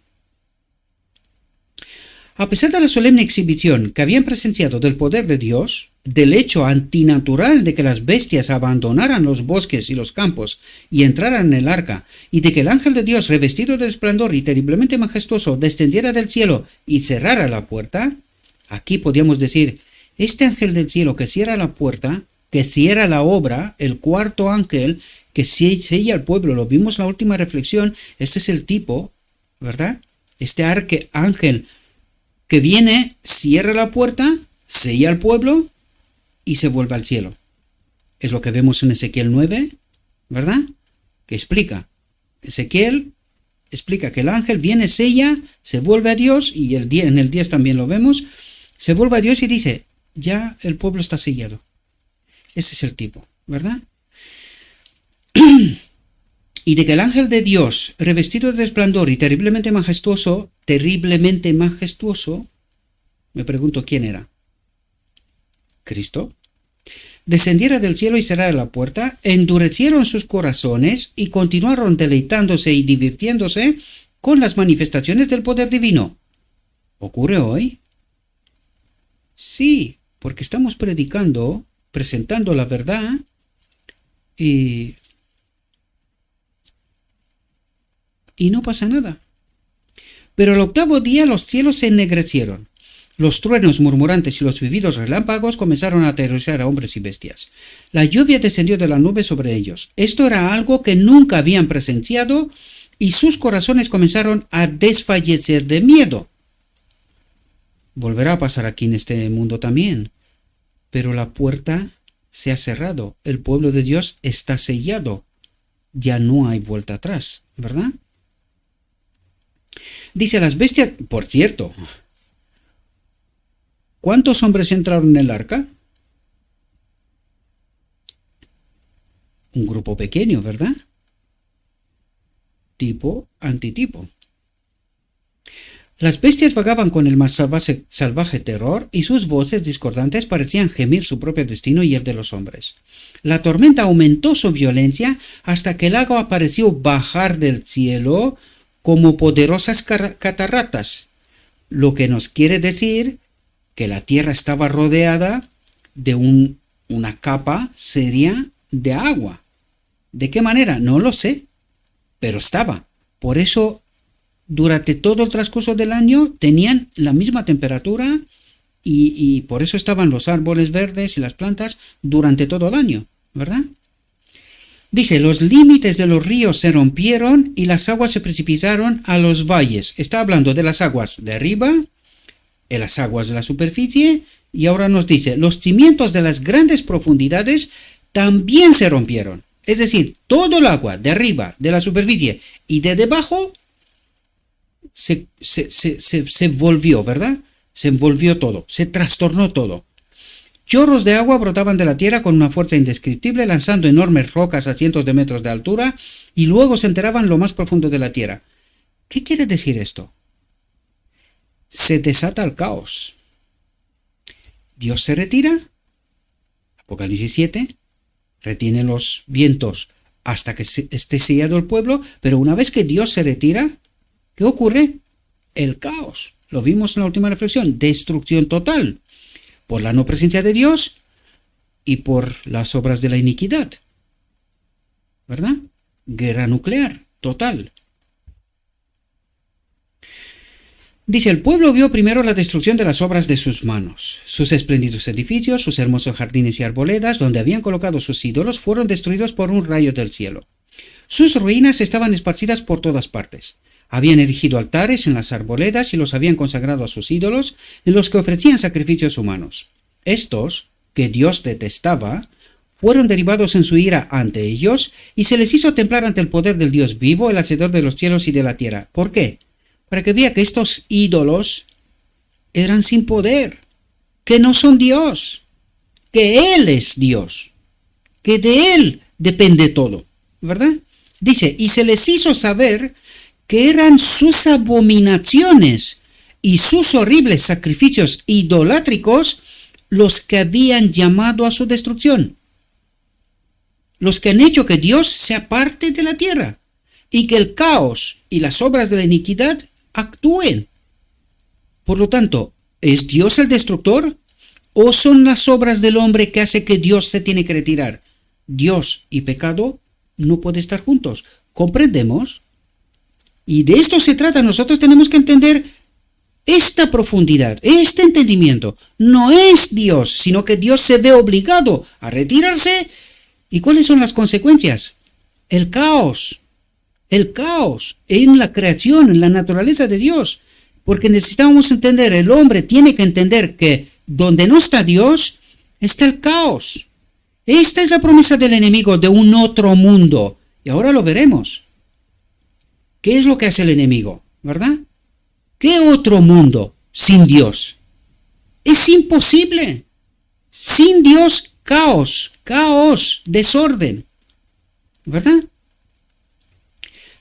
A pesar de la solemne exhibición que habían presenciado del poder de Dios, del hecho antinatural de que las bestias abandonaran los bosques y los campos y entraran en el arca, y de que el ángel de Dios, revestido de esplendor y terriblemente majestuoso, descendiera del cielo y cerrara la puerta, aquí podríamos decir, este ángel del cielo que cierra la puerta, que cierra la obra, el cuarto ángel que sella al pueblo, lo vimos en la última reflexión, este es el tipo, ¿verdad? Este ángel que viene, cierra la puerta, sella al pueblo y se vuelve al cielo. Es lo que vemos en Ezequiel 9, ¿verdad? Que explica. Ezequiel explica que el ángel viene, sella, se vuelve a Dios, y en el 10 también lo vemos, se vuelve a Dios y dice, ya el pueblo está sellado. Ese es el tipo, ¿verdad? Y de que el ángel de Dios, revestido de resplandor y terriblemente majestuoso, me pregunto quién era. ¿Cristo? Descendiera del cielo y cerrara la puerta, endurecieron sus corazones y continuaron deleitándose y divirtiéndose con las manifestaciones del poder divino. ¿Ocurre hoy? Sí, porque estamos predicando, presentando la verdad y no pasa nada. Pero al 8º día los cielos se ennegrecieron. Los truenos murmurantes y los vividos relámpagos comenzaron a aterrorizar a hombres y bestias. La lluvia descendió de la nube sobre ellos. Esto era algo que nunca habían presenciado y sus corazones comenzaron a desfallecer de miedo. Volverá a pasar aquí en este mundo también, pero la puerta se ha cerrado, el pueblo de Dios está sellado, ya no hay vuelta atrás, ¿verdad? Dice las bestias, por cierto, ¿cuántos hombres entraron en el arca? Un grupo pequeño, ¿verdad? Tipo, antitipo. Las bestias vagaban con el más salvaje terror y sus voces discordantes parecían gemir su propio destino y el de los hombres. La tormenta aumentó su violencia hasta que el agua pareció bajar del cielo como poderosas cataratas, lo que nos quiere decir que la tierra estaba rodeada de una capa seria de agua. ¿De qué manera? No lo sé, pero estaba. Por eso, durante todo el transcurso del año tenían la misma temperatura y por eso estaban los árboles verdes y las plantas durante todo el año, ¿verdad? Dice, los límites de los ríos se rompieron y las aguas se precipitaron a los valles. Está hablando de las aguas de arriba, de las aguas de la superficie, y ahora nos dice, los cimientos de las grandes profundidades también se rompieron. Es decir, todo el agua de arriba, de la superficie y de debajo se volvió, ¿verdad? Se envolvió todo, se trastornó todo. Chorros de agua brotaban de la tierra con una fuerza indescriptible, lanzando enormes rocas a cientos de metros de altura, y luego se enterraban lo más profundo de la tierra. ¿Qué quiere decir esto? Se desata el caos. Dios se retira, Apocalipsis 7, retiene los vientos hasta que esté sellado el pueblo, pero una vez que Dios se retira, ¿qué ocurre? El caos. Lo vimos en la última reflexión, destrucción total, por la no presencia de Dios y por las obras de la iniquidad, ¿verdad? Guerra nuclear, total. Dice, el pueblo vio primero la destrucción de las obras de sus manos. Sus espléndidos edificios, sus hermosos jardines y arboledas, donde habían colocado sus ídolos, fueron destruidos por un rayo del cielo. Sus ruinas estaban esparcidas por todas partes. Habían erigido altares en las arboledas y los habían consagrado a sus ídolos, en los que ofrecían sacrificios humanos. Estos, que Dios detestaba, fueron derivados en su ira ante ellos, y se les hizo templar ante el poder del Dios vivo, el hacedor de los cielos y de la tierra. ¿Por qué? Para que vea que estos ídolos eran sin poder, que no son Dios, que Él es Dios, que de Él depende todo, ¿verdad? Dice, y se les hizo saber que eran sus abominaciones y sus horribles sacrificios idolátricos los que habían llamado a su destrucción, los que han hecho que Dios sea parte de la tierra y que el caos y las obras de la iniquidad actúen. Por lo tanto, ¿es Dios el destructor o son las obras del hombre que hace que Dios se tiene que retirar? Dios y pecado no pueden estar juntos. ¿Comprendemos? Y de esto se trata. Nosotros tenemos que entender esta profundidad, este entendimiento. No es Dios, sino que Dios se ve obligado a retirarse. ¿Y cuáles son las consecuencias? El caos en la creación, en la naturaleza de Dios. Porque necesitamos entender, el hombre tiene que entender que donde no está Dios, está el caos. Esta es la promesa del enemigo de un otro mundo. Y ahora lo veremos. ¿Qué es lo que hace el enemigo? ¿Verdad? ¿Qué otro mundo sin Dios? Es imposible. Sin Dios, caos, desorden. ¿Verdad?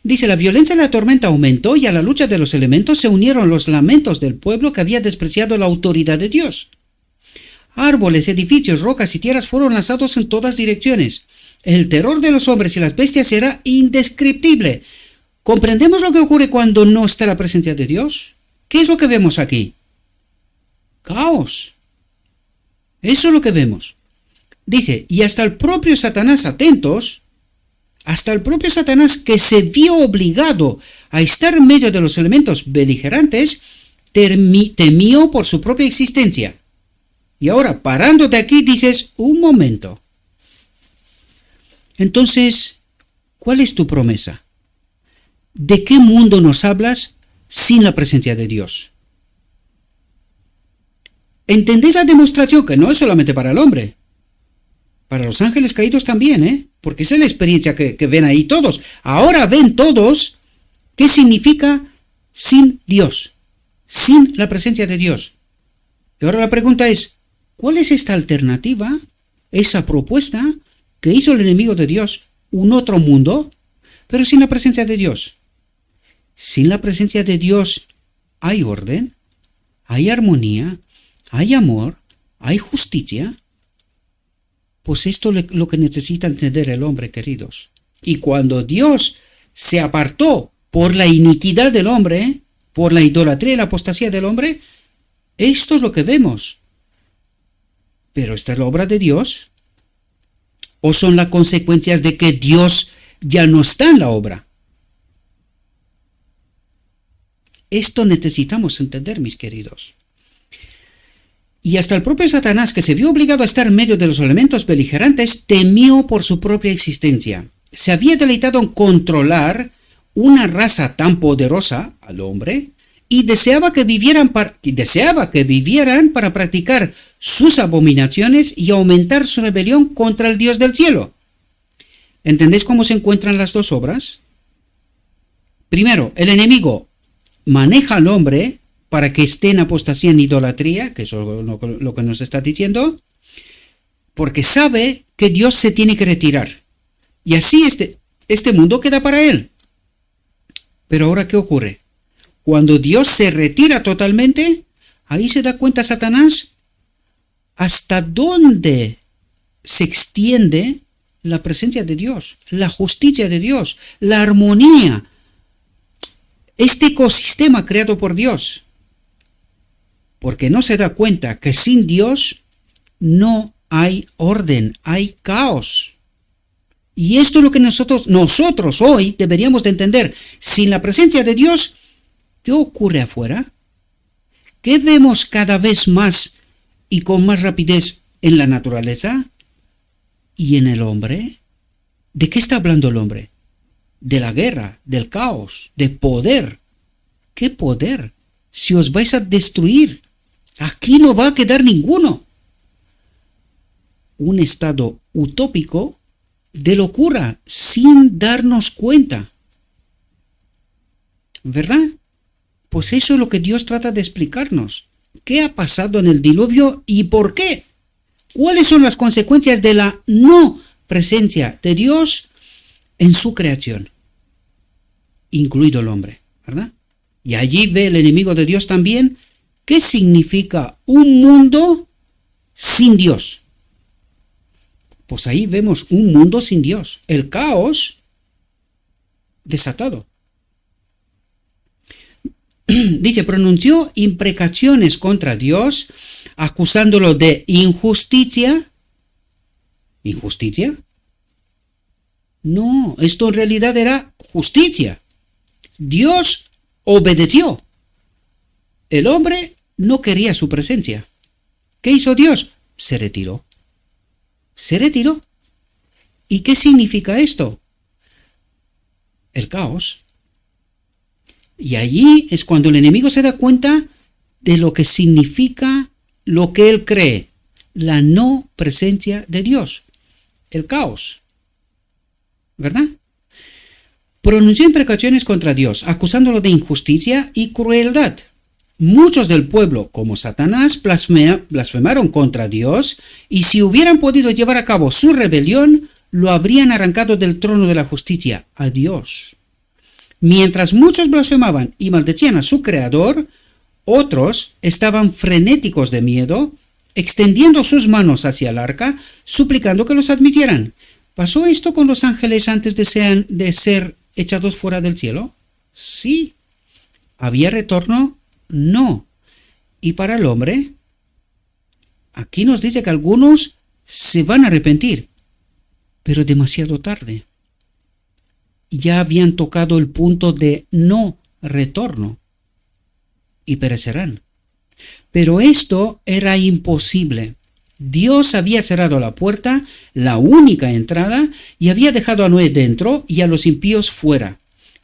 Dice, la violencia de la tormenta aumentó y a la lucha de los elementos se unieron los lamentos del pueblo que había despreciado la autoridad de Dios. Árboles, edificios, rocas y tierras fueron lanzados en todas direcciones. El terror de los hombres y las bestias era indescriptible. ¿Comprendemos lo que ocurre cuando no está la presencia de Dios? ¿Qué es lo que vemos aquí? Caos. Eso es lo que vemos. Dice, y hasta el propio Satanás, atentos, hasta el propio Satanás, que se vio obligado a estar en medio de los elementos beligerantes, temió por su propia existencia. Y ahora, parándote aquí, dices, un momento. Entonces, ¿cuál es tu promesa? ¿de qué mundo nos hablas sin la presencia de Dios? ¿Entendéis la demostración que no es solamente para el hombre? Para los ángeles caídos también, porque esa es la experiencia que ven ahí todos. Ahora ven todos qué significa sin Dios, sin la presencia de Dios. Y ahora la pregunta es, ¿cuál es esta alternativa, esa propuesta que hizo el enemigo de Dios? Un otro mundo, pero sin la presencia de Dios. Sin la presencia de Dios hay orden, hay armonía, hay amor, hay justicia. Pues esto es lo que necesita entender el hombre, queridos. Y cuando Dios se apartó por la iniquidad del hombre, por la idolatría y la apostasía del hombre, esto es lo que vemos. ¿Pero esta es la obra de Dios? ¿O son las consecuencias de que Dios ya no está en la obra? Esto necesitamos entender, mis queridos. Y hasta el propio Satanás, que se vio obligado a estar en medio de los elementos beligerantes, temió por su propia existencia. Se había deleitado en controlar una raza tan poderosa, al hombre, y deseaba que vivieran para practicar sus abominaciones y aumentar su rebelión contra el Dios del cielo. ¿Entendéis cómo se encuentran las dos obras? Primero, el enemigo maneja al hombre para que esté en apostasía, en idolatría, que eso es lo que nos está diciendo, porque sabe que Dios se tiene que retirar. Y así este mundo queda para él. Pero ahora, ¿qué ocurre? Cuando Dios se retira totalmente, ahí se da cuenta Satanás hasta dónde se extiende la presencia de Dios, la justicia de Dios, la armonía, este ecosistema creado por Dios. Porque no se da cuenta que sin Dios no hay orden, hay caos. Y esto es lo que nosotros hoy deberíamos de entender. Sin la presencia de Dios, ¿qué ocurre afuera? ¿Qué vemos cada vez más y con más rapidez en la naturaleza y en el hombre? ¿De qué está hablando el hombre? De la guerra, del caos, de poder. ¿Qué poder? Si os vais a destruir, aquí no va a quedar ninguno. Un estado utópico de locura, sin darnos cuenta. ¿Verdad? Pues eso es lo que Dios trata de explicarnos. ¿Qué ha pasado en el diluvio y por qué? ¿Cuáles son las consecuencias de la no presencia de Dios en su creación? Incluido el hombre, ¿verdad? Y allí ve el enemigo de Dios también qué significa un mundo sin Dios. Pues ahí vemos un mundo sin Dios, el caos desatado. Dice, pronunció imprecaciones contra Dios, acusándolo de injusticia. ¿Injusticia? No, esto en realidad era justicia. Dios obedeció. El hombre no quería su presencia. ¿Qué hizo Dios? Se retiró. Se retiró. ¿Y qué significa esto? El caos. Y allí es cuando el enemigo se da cuenta de lo que significa lo que él cree, la no presencia de Dios, el caos. ¿Verdad? Pronunció imprecaciones contra Dios, acusándolo de injusticia y crueldad. Muchos del pueblo, como Satanás, blasfemaron contra Dios, y si hubieran podido llevar a cabo su rebelión, lo habrían arrancado del trono de la justicia, a Dios. Mientras muchos blasfemaban y maldecían a su Creador, otros estaban frenéticos de miedo, extendiendo sus manos hacia el arca, suplicando que los admitieran. ¿Pasó esto con los ángeles antes de ser echados fuera del cielo? Sí. ¿Había retorno? No. ¿Y para el hombre? Aquí nos dice que algunos se van a arrepentir, pero demasiado tarde. Ya habían tocado el punto de no retorno y perecerán. Pero esto era imposible. Dios había cerrado la puerta, la única entrada, y había dejado a Noé dentro y a los impíos fuera.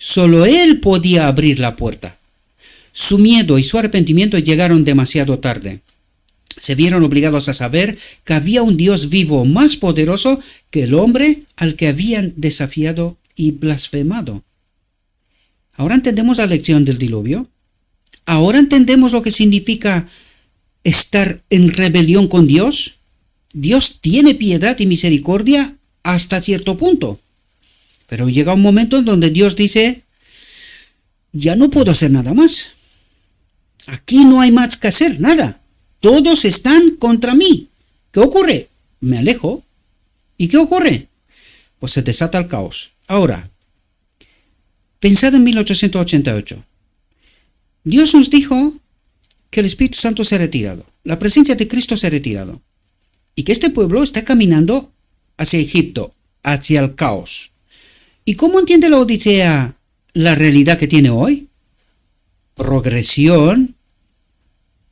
Solo Él podía abrir la puerta. Su miedo y su arrepentimiento llegaron demasiado tarde. Se vieron obligados a saber que había un Dios vivo más poderoso que el hombre al que habían desafiado y blasfemado. ¿Ahora entendemos la lección del diluvio? ¿Ahora entendemos lo que significa estar en rebelión con Dios? Dios tiene piedad y misericordia hasta cierto punto. Pero llega un momento en donde Dios dice, ya no puedo hacer nada más. Aquí no hay más que hacer, nada. Todos están contra mí. ¿Qué ocurre? Me alejo. ¿Y qué ocurre? Pues se desata el caos. Ahora, pensad en 1888. Dios nos dijo que el Espíritu Santo se ha retirado. La presencia de Cristo se ha retirado. Y que este pueblo está caminando hacia Egipto, hacia el caos. ¿Y cómo entiende la Odisea la realidad que tiene hoy? Progresión,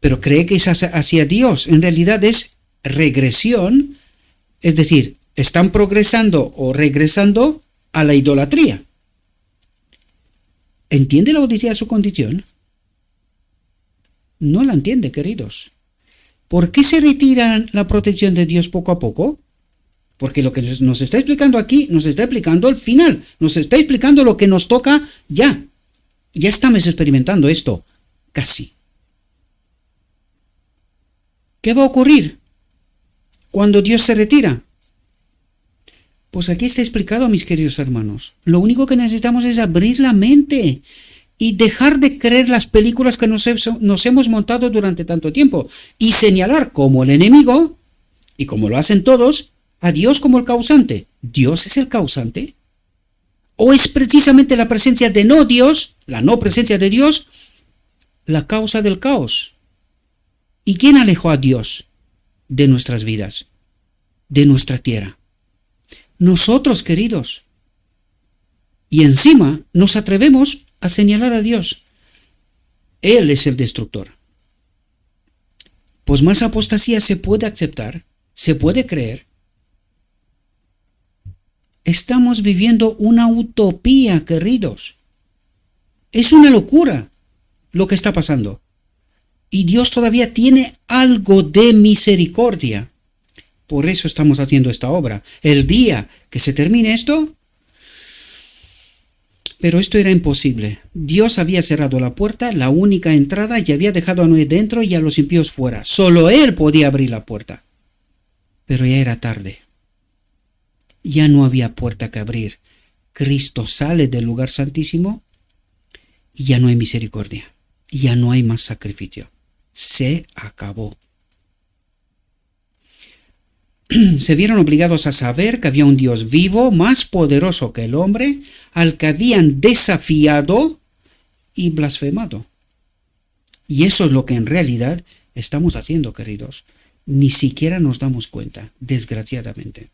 pero cree que es hacia Dios. En realidad es regresión, es decir, están progresando o regresando a la idolatría. ¿Entiende la Odisea su condición? No la entiende, queridos. ¿Por qué se retira la protección de Dios poco a poco? Porque lo que nos está explicando aquí, nos está explicando el final, nos está explicando lo que nos toca ya. Ya estamos experimentando esto, casi. ¿Qué va a ocurrir cuando Dios se retira? Pues aquí está explicado, mis queridos hermanos. Lo único que necesitamos es abrir la mente y dejar de creer las películas que nos hemos montado durante tanto tiempo y señalar como el enemigo, y como lo hacen todos, a Dios como el causante. ¿Dios es el causante? ¿O es precisamente la presencia de no Dios, la no presencia de Dios, la causa del caos? ¿Y quién alejó a Dios de nuestras vidas, de nuestra tierra? Nosotros, queridos. Y encima nos atrevemos a señalar a Dios. Él es el destructor. Pues más apostasía se puede aceptar, se puede creer. Estamos viviendo una utopía, queridos. Es una locura lo que está pasando. Y Dios todavía tiene algo de misericordia. Por eso estamos haciendo esta obra. El día que se termine esto, pero esto era imposible. Dios había cerrado la puerta, la única entrada, y había dejado a Noé dentro y a los impíos fuera. Solo él podía abrir la puerta. Pero ya era tarde. Ya no había puerta que abrir. Cristo sale del lugar santísimo y ya no hay misericordia. Ya no hay más sacrificio. Se acabó. Se vieron obligados a saber que había un Dios vivo, más poderoso que el hombre, al que habían desafiado y blasfemado. Y eso es lo que en realidad estamos haciendo, queridos. Ni siquiera nos damos cuenta, desgraciadamente.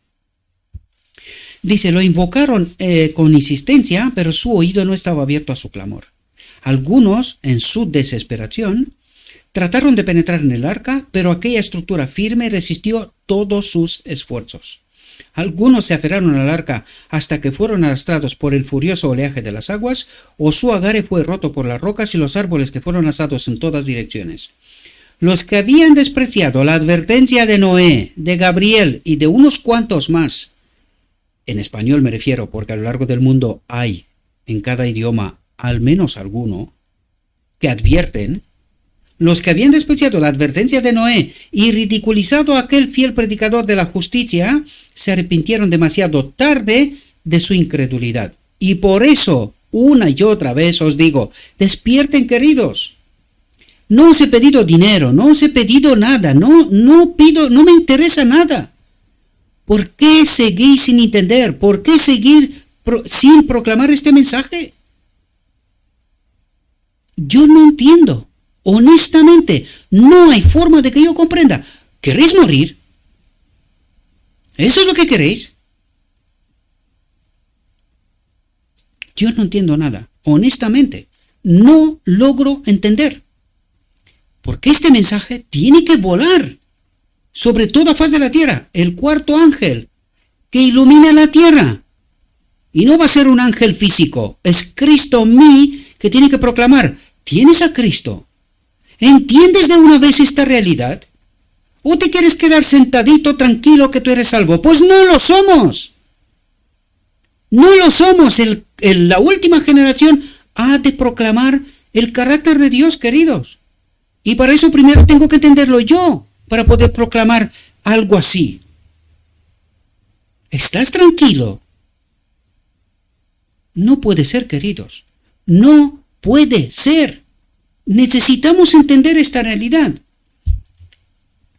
Dice, lo invocaron con insistencia, pero su oído no estaba abierto a su clamor. Algunos, en su desesperación, trataron de penetrar en el arca, pero aquella estructura firme resistió todos sus esfuerzos. Algunos se aferraron al arca hasta que fueron arrastrados por el furioso oleaje de las aguas, o su agarre fue roto por las rocas y los árboles que fueron asados en todas direcciones. Los que habían despreciado la advertencia de Noé, de Gabriel y de unos cuantos más, en español me refiero porque a lo largo del mundo hay en cada idioma al menos alguno, que advierten, los que habían despreciado la advertencia de Noé y ridiculizado a aquel fiel predicador de la justicia, se arrepintieron demasiado tarde de su incredulidad. Y por eso, una y otra vez os digo, despierten, queridos. No os he pedido dinero, no os he pedido nada, no me interesa nada. ¿Por qué seguís sin entender? ¿Por qué seguir sin proclamar este mensaje? Yo no entiendo. Honestamente, no hay forma de que yo comprenda. ¿Queréis morir? ¿Eso es lo que queréis? Yo no entiendo nada. Honestamente, no logro entender. Porque este mensaje tiene que volar sobre toda faz de la tierra. El cuarto ángel que ilumina la tierra. Y no va a ser un ángel físico, es Cristo en mí que tiene que proclamar, ¿tienes a Cristo? ¿Entiendes de una vez esta realidad? ¿O te quieres quedar sentadito tranquilo que tú eres salvo? Pues no lo somos. No lo somos. La última generación ha de proclamar el carácter de Dios, queridos. Y para eso primero tengo que entenderlo yo, para poder proclamar algo así. ¿Estás tranquilo? No puede ser, queridos. No puede ser. Necesitamos entender esta realidad.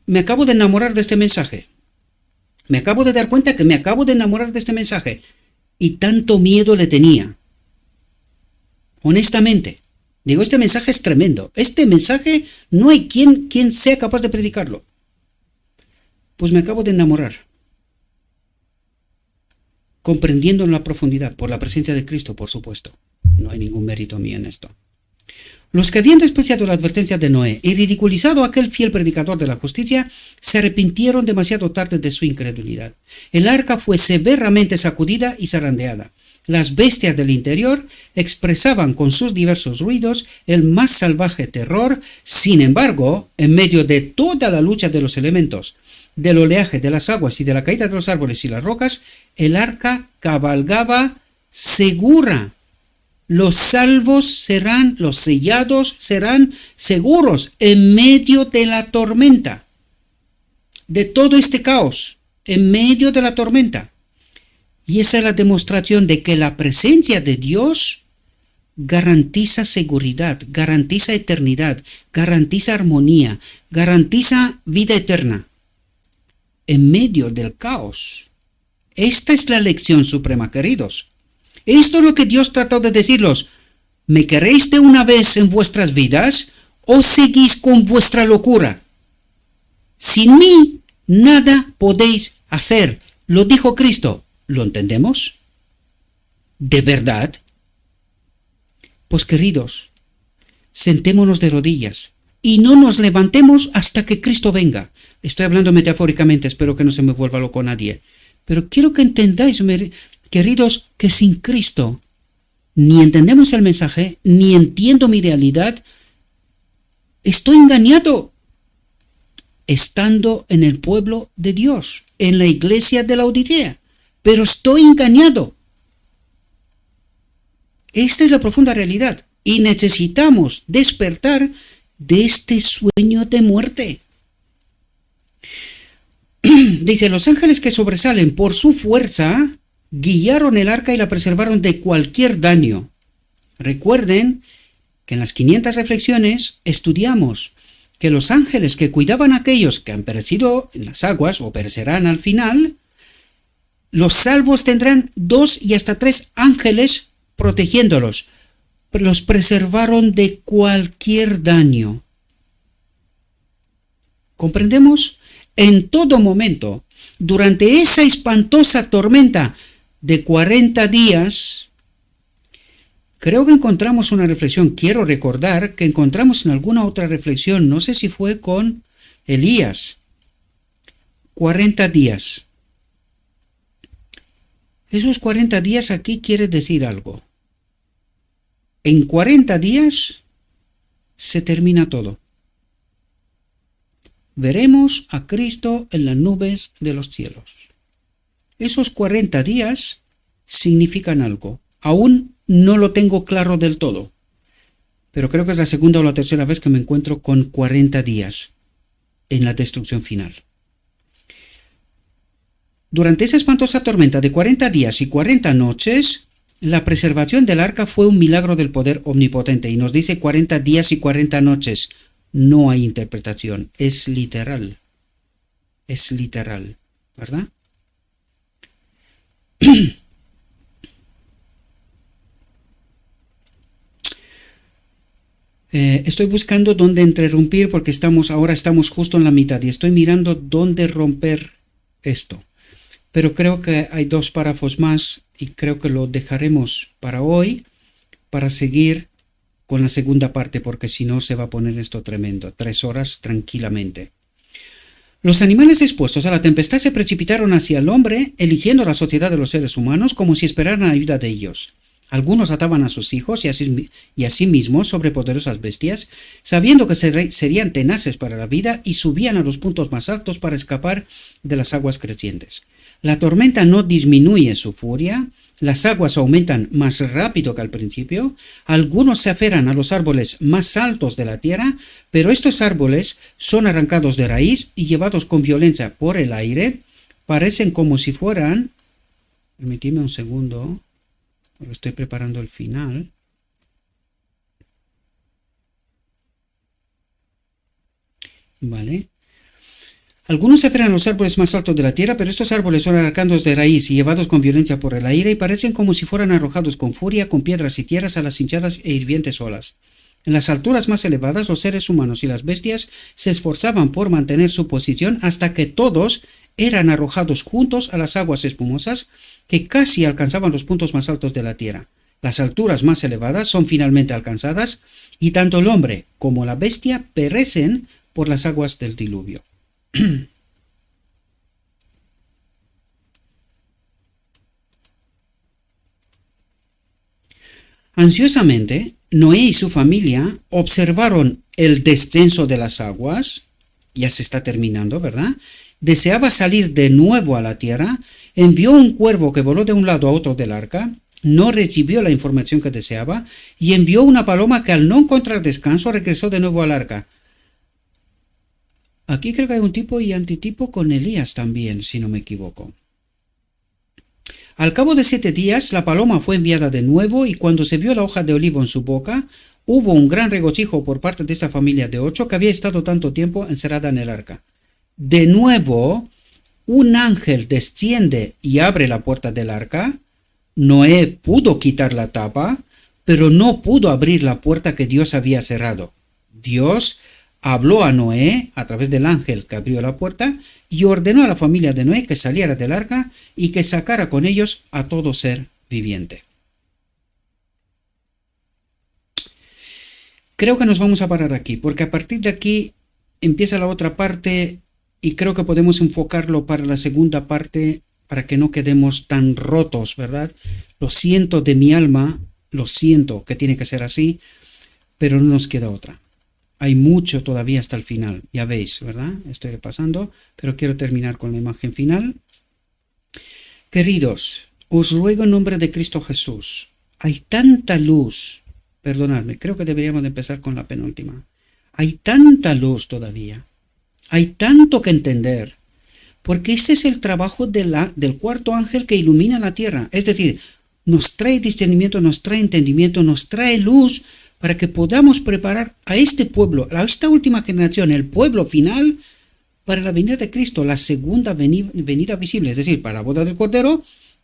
Me acabo de enamorar de este mensaje. Me acabo de dar cuenta que me acabo de enamorar de este mensaje. Y tanto miedo le tenía. Honestamente. Digo, este mensaje es tremendo. Este mensaje no hay quien sea capaz de predicarlo. Pues me acabo de enamorar. Comprendiendo en la profundidad, por la presencia de Cristo, por supuesto. No hay ningún mérito mío en esto. Los que habían despreciado la advertencia de Noé y ridiculizado a aquel fiel predicador de la justicia, se arrepintieron demasiado tarde de su incredulidad. El arca fue severamente sacudida y zarandeada. Las bestias del interior expresaban con sus diversos ruidos el más salvaje terror. Sin embargo, en medio de toda la lucha de los elementos, del oleaje, de las aguas y de la caída de los árboles y las rocas, el arca cabalgaba segura. Los sellados serán seguros en medio de la tormenta, de todo este caos, en medio de la tormenta. Y esa es la demostración de que la presencia de Dios garantiza seguridad, garantiza eternidad, garantiza armonía, garantiza vida eterna. En medio del caos. Esta es la lección suprema, queridos. Esto es lo que Dios trató de decirlos. ¿Me queréis de una vez en vuestras vidas o seguís con vuestra locura? Sin mí nada podéis hacer. Lo dijo Cristo. ¿Lo entendemos? ¿De verdad? Pues queridos, sentémonos de rodillas y no nos levantemos hasta que Cristo venga. Estoy hablando metafóricamente, espero que no se me vuelva loco nadie. Pero quiero que entendáis, queridos, que sin Cristo ni entendemos el mensaje, ni entiendo mi realidad. Estoy engañado. Estando en el pueblo de Dios, en la iglesia de Laodicea, pero estoy engañado. Esta es la profunda realidad y necesitamos despertar de este sueño de muerte. Dice, los ángeles que sobresalen por su fuerza guiaron el arca y la preservaron de cualquier daño. Recuerden que en las 500 reflexiones estudiamos que los ángeles que cuidaban a aquellos que han perecido en las aguas o perecerán al final, los salvos tendrán 2 y hasta 3 ángeles protegiéndolos. Los preservaron de cualquier daño. ¿Comprendemos? En todo momento, durante esa espantosa tormenta de 40 días, creo que encontramos una reflexión. Quiero recordar que encontramos en alguna otra reflexión, no sé si fue con Elías, 40 días. Esos 40 días aquí quiere decir algo. En 40 días se termina todo. Veremos a Cristo en las nubes de los cielos. Esos 40 días significan algo. Aún no lo tengo claro del todo, pero creo que es la segunda o la tercera vez que me encuentro con 40 días en la destrucción final. Durante esa espantosa tormenta de 40 días y 40 noches, la preservación del arca fue un milagro del poder omnipotente, y nos dice 40 días y 40 noches. No hay interpretación, es literal. Es literal, ¿verdad? Estoy buscando dónde interrumpir porque ahora estamos justo en la mitad y estoy mirando dónde romper esto. Pero creo que hay 2 párrafos más y creo que lo dejaremos para hoy para seguir con la segunda parte, porque si no se va a poner esto tremendo. 3 horas tranquilamente. Los animales expuestos a la tempestad se precipitaron hacia el hombre, eligiendo la sociedad de los seres humanos como si esperaran ayuda de ellos. Algunos ataban a sus hijos y a sí mismos sobre poderosas bestias, sabiendo que serían tenaces para la vida, y subían a los puntos más altos para escapar de las aguas crecientes. La tormenta no disminuye su furia, las aguas aumentan más rápido que al principio, algunos se aferran a los árboles más altos de la tierra, pero estos árboles son arrancados de raíz y llevados con violencia por el aire, parecen como si fueran... Permitidme un segundo, porque estoy preparando el final. Vale. Algunos se aferran a los árboles más altos de la tierra, pero estos árboles son arrancados de raíz y llevados con violencia por el aire y parecen como si fueran arrojados con furia, con piedras y tierras a las hinchadas e hirvientes olas. En las alturas más elevadas, los seres humanos y las bestias se esforzaban por mantener su posición hasta que todos eran arrojados juntos a las aguas espumosas que casi alcanzaban los puntos más altos de la tierra. Las alturas más elevadas son finalmente alcanzadas y tanto el hombre como la bestia perecen por las aguas del diluvio. Ansiosamente, Noé y su familia observaron el descenso de las aguas, ya se está terminando, ¿verdad? Deseaba salir de nuevo a la tierra, envió un cuervo que voló de un lado a otro del arca, no recibió la información que deseaba, y envió una paloma que al no encontrar descanso regresó de nuevo al arca. Aquí creo que hay un tipo y antitipo con Elías también, si no me equivoco. Al cabo de 7 días, la paloma fue enviada de nuevo y cuando se vio la hoja de olivo en su boca, hubo un gran regocijo por parte de esta familia de 8 que había estado tanto tiempo encerrada en el arca. De nuevo, un ángel desciende y abre la puerta del arca. Noé pudo quitar la tapa, pero no pudo abrir la puerta que Dios había cerrado. Dios habló a Noé a través del ángel que abrió la puerta y ordenó a la familia de Noé que saliera del arca y que sacara con ellos a todo ser viviente. Creo que nos vamos a parar aquí, porque a partir de aquí empieza la otra parte y creo que podemos enfocarlo para la segunda parte para que no quedemos tan rotos, ¿verdad? Lo siento de mi alma, lo siento que tiene que ser así, pero no nos queda otra. Hay mucho todavía hasta el final, ya veis, ¿verdad? Estoy repasando, pero quiero terminar con la imagen final. Queridos, os ruego en nombre de Cristo Jesús, hay tanta luz, perdonadme, creo que deberíamos de empezar con la penúltima. Hay tanta luz todavía, hay tanto que entender, porque ese es el trabajo del cuarto ángel que ilumina la tierra, es decir, nos trae discernimiento, nos trae entendimiento, nos trae luz, para que podamos preparar a este pueblo, a esta última generación, el pueblo final, para la venida de Cristo, la segunda venida visible, es decir, para la boda del Cordero,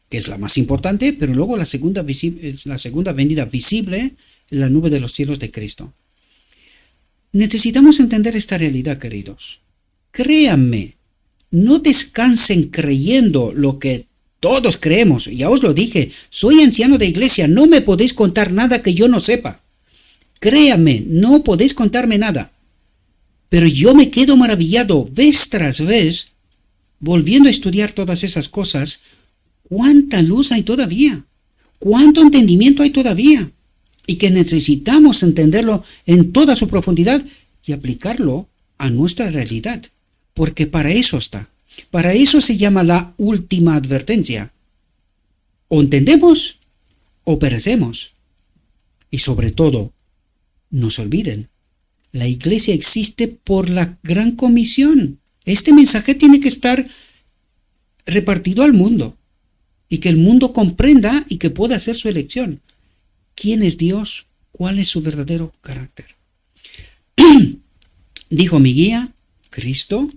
que es la más importante, pero luego la segunda venida visible en la nube de los cielos de Cristo. Necesitamos entender esta realidad, queridos. Créanme, no descansen creyendo lo que todos creemos. Ya os lo dije, soy anciano de iglesia, no me podéis contar nada que yo no sepa. Créanme, no podéis contarme nada. Pero yo me quedo maravillado vez tras vez, volviendo a estudiar todas esas cosas, cuánta luz hay todavía, cuánto entendimiento hay todavía, y que necesitamos entenderlo en toda su profundidad y aplicarlo a nuestra realidad, porque para eso está. Para eso se llama la última advertencia. O entendemos o perecemos. Y sobre todo, no se olviden, la iglesia existe por la gran comisión. Este mensaje tiene que estar repartido al mundo y que el mundo comprenda y que pueda hacer su elección. ¿Quién es Dios? ¿Cuál es su verdadero carácter? Dijo mi guía, Cristo,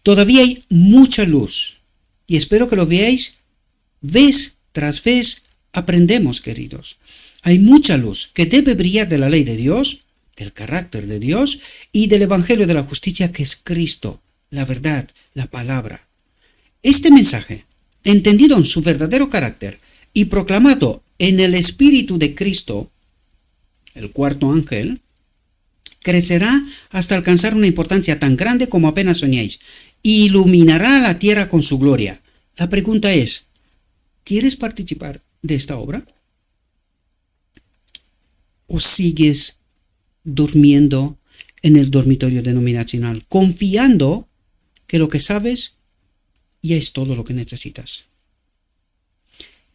todavía hay mucha luz y espero que lo veáis vez tras vez. Aprendemos, queridos. Hay mucha luz que debe brillar de la ley de Dios, del carácter de Dios y del evangelio de la justicia que es Cristo, la verdad, la palabra. Este mensaje, entendido en su verdadero carácter y proclamado en el Espíritu de Cristo, el cuarto ángel, crecerá hasta alcanzar una importancia tan grande como apenas soñáis. iluminará la tierra con su gloria. La pregunta es, ¿quieres participar de esta obra? ¿O sigues durmiendo en el dormitorio denominacional, confiando que lo que sabes ya es todo lo que necesitas?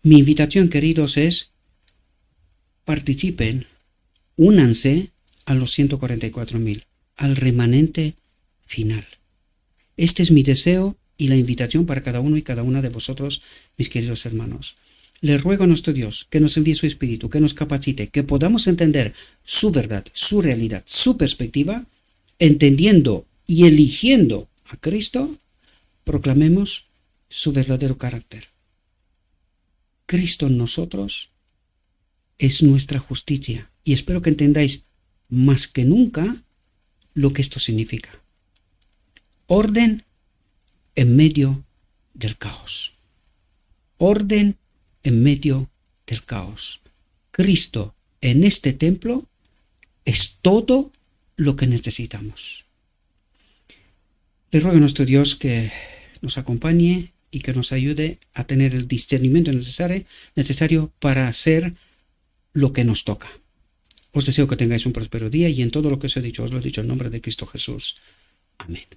Mi invitación, queridos, es participen, únanse a los 144,000, al remanente final. Este es mi deseo y la invitación para cada uno y cada una de vosotros, mis queridos hermanos. Le ruego a nuestro Dios que nos envíe su Espíritu, que nos capacite, que podamos entender su verdad, su realidad, su perspectiva, entendiendo y eligiendo a Cristo, proclamemos su verdadero carácter. Cristo en nosotros es nuestra justicia, y espero que entendáis más que nunca lo que esto significa. Orden en medio del caos. Orden en medio del caos. Cristo en este templo es todo lo que necesitamos. Le ruego a nuestro Dios que nos acompañe y que nos ayude a tener el discernimiento necesario para hacer lo que nos toca. Os deseo que tengáis un próspero día y en todo lo que os he dicho, os lo he dicho en nombre de Cristo Jesús. Amén.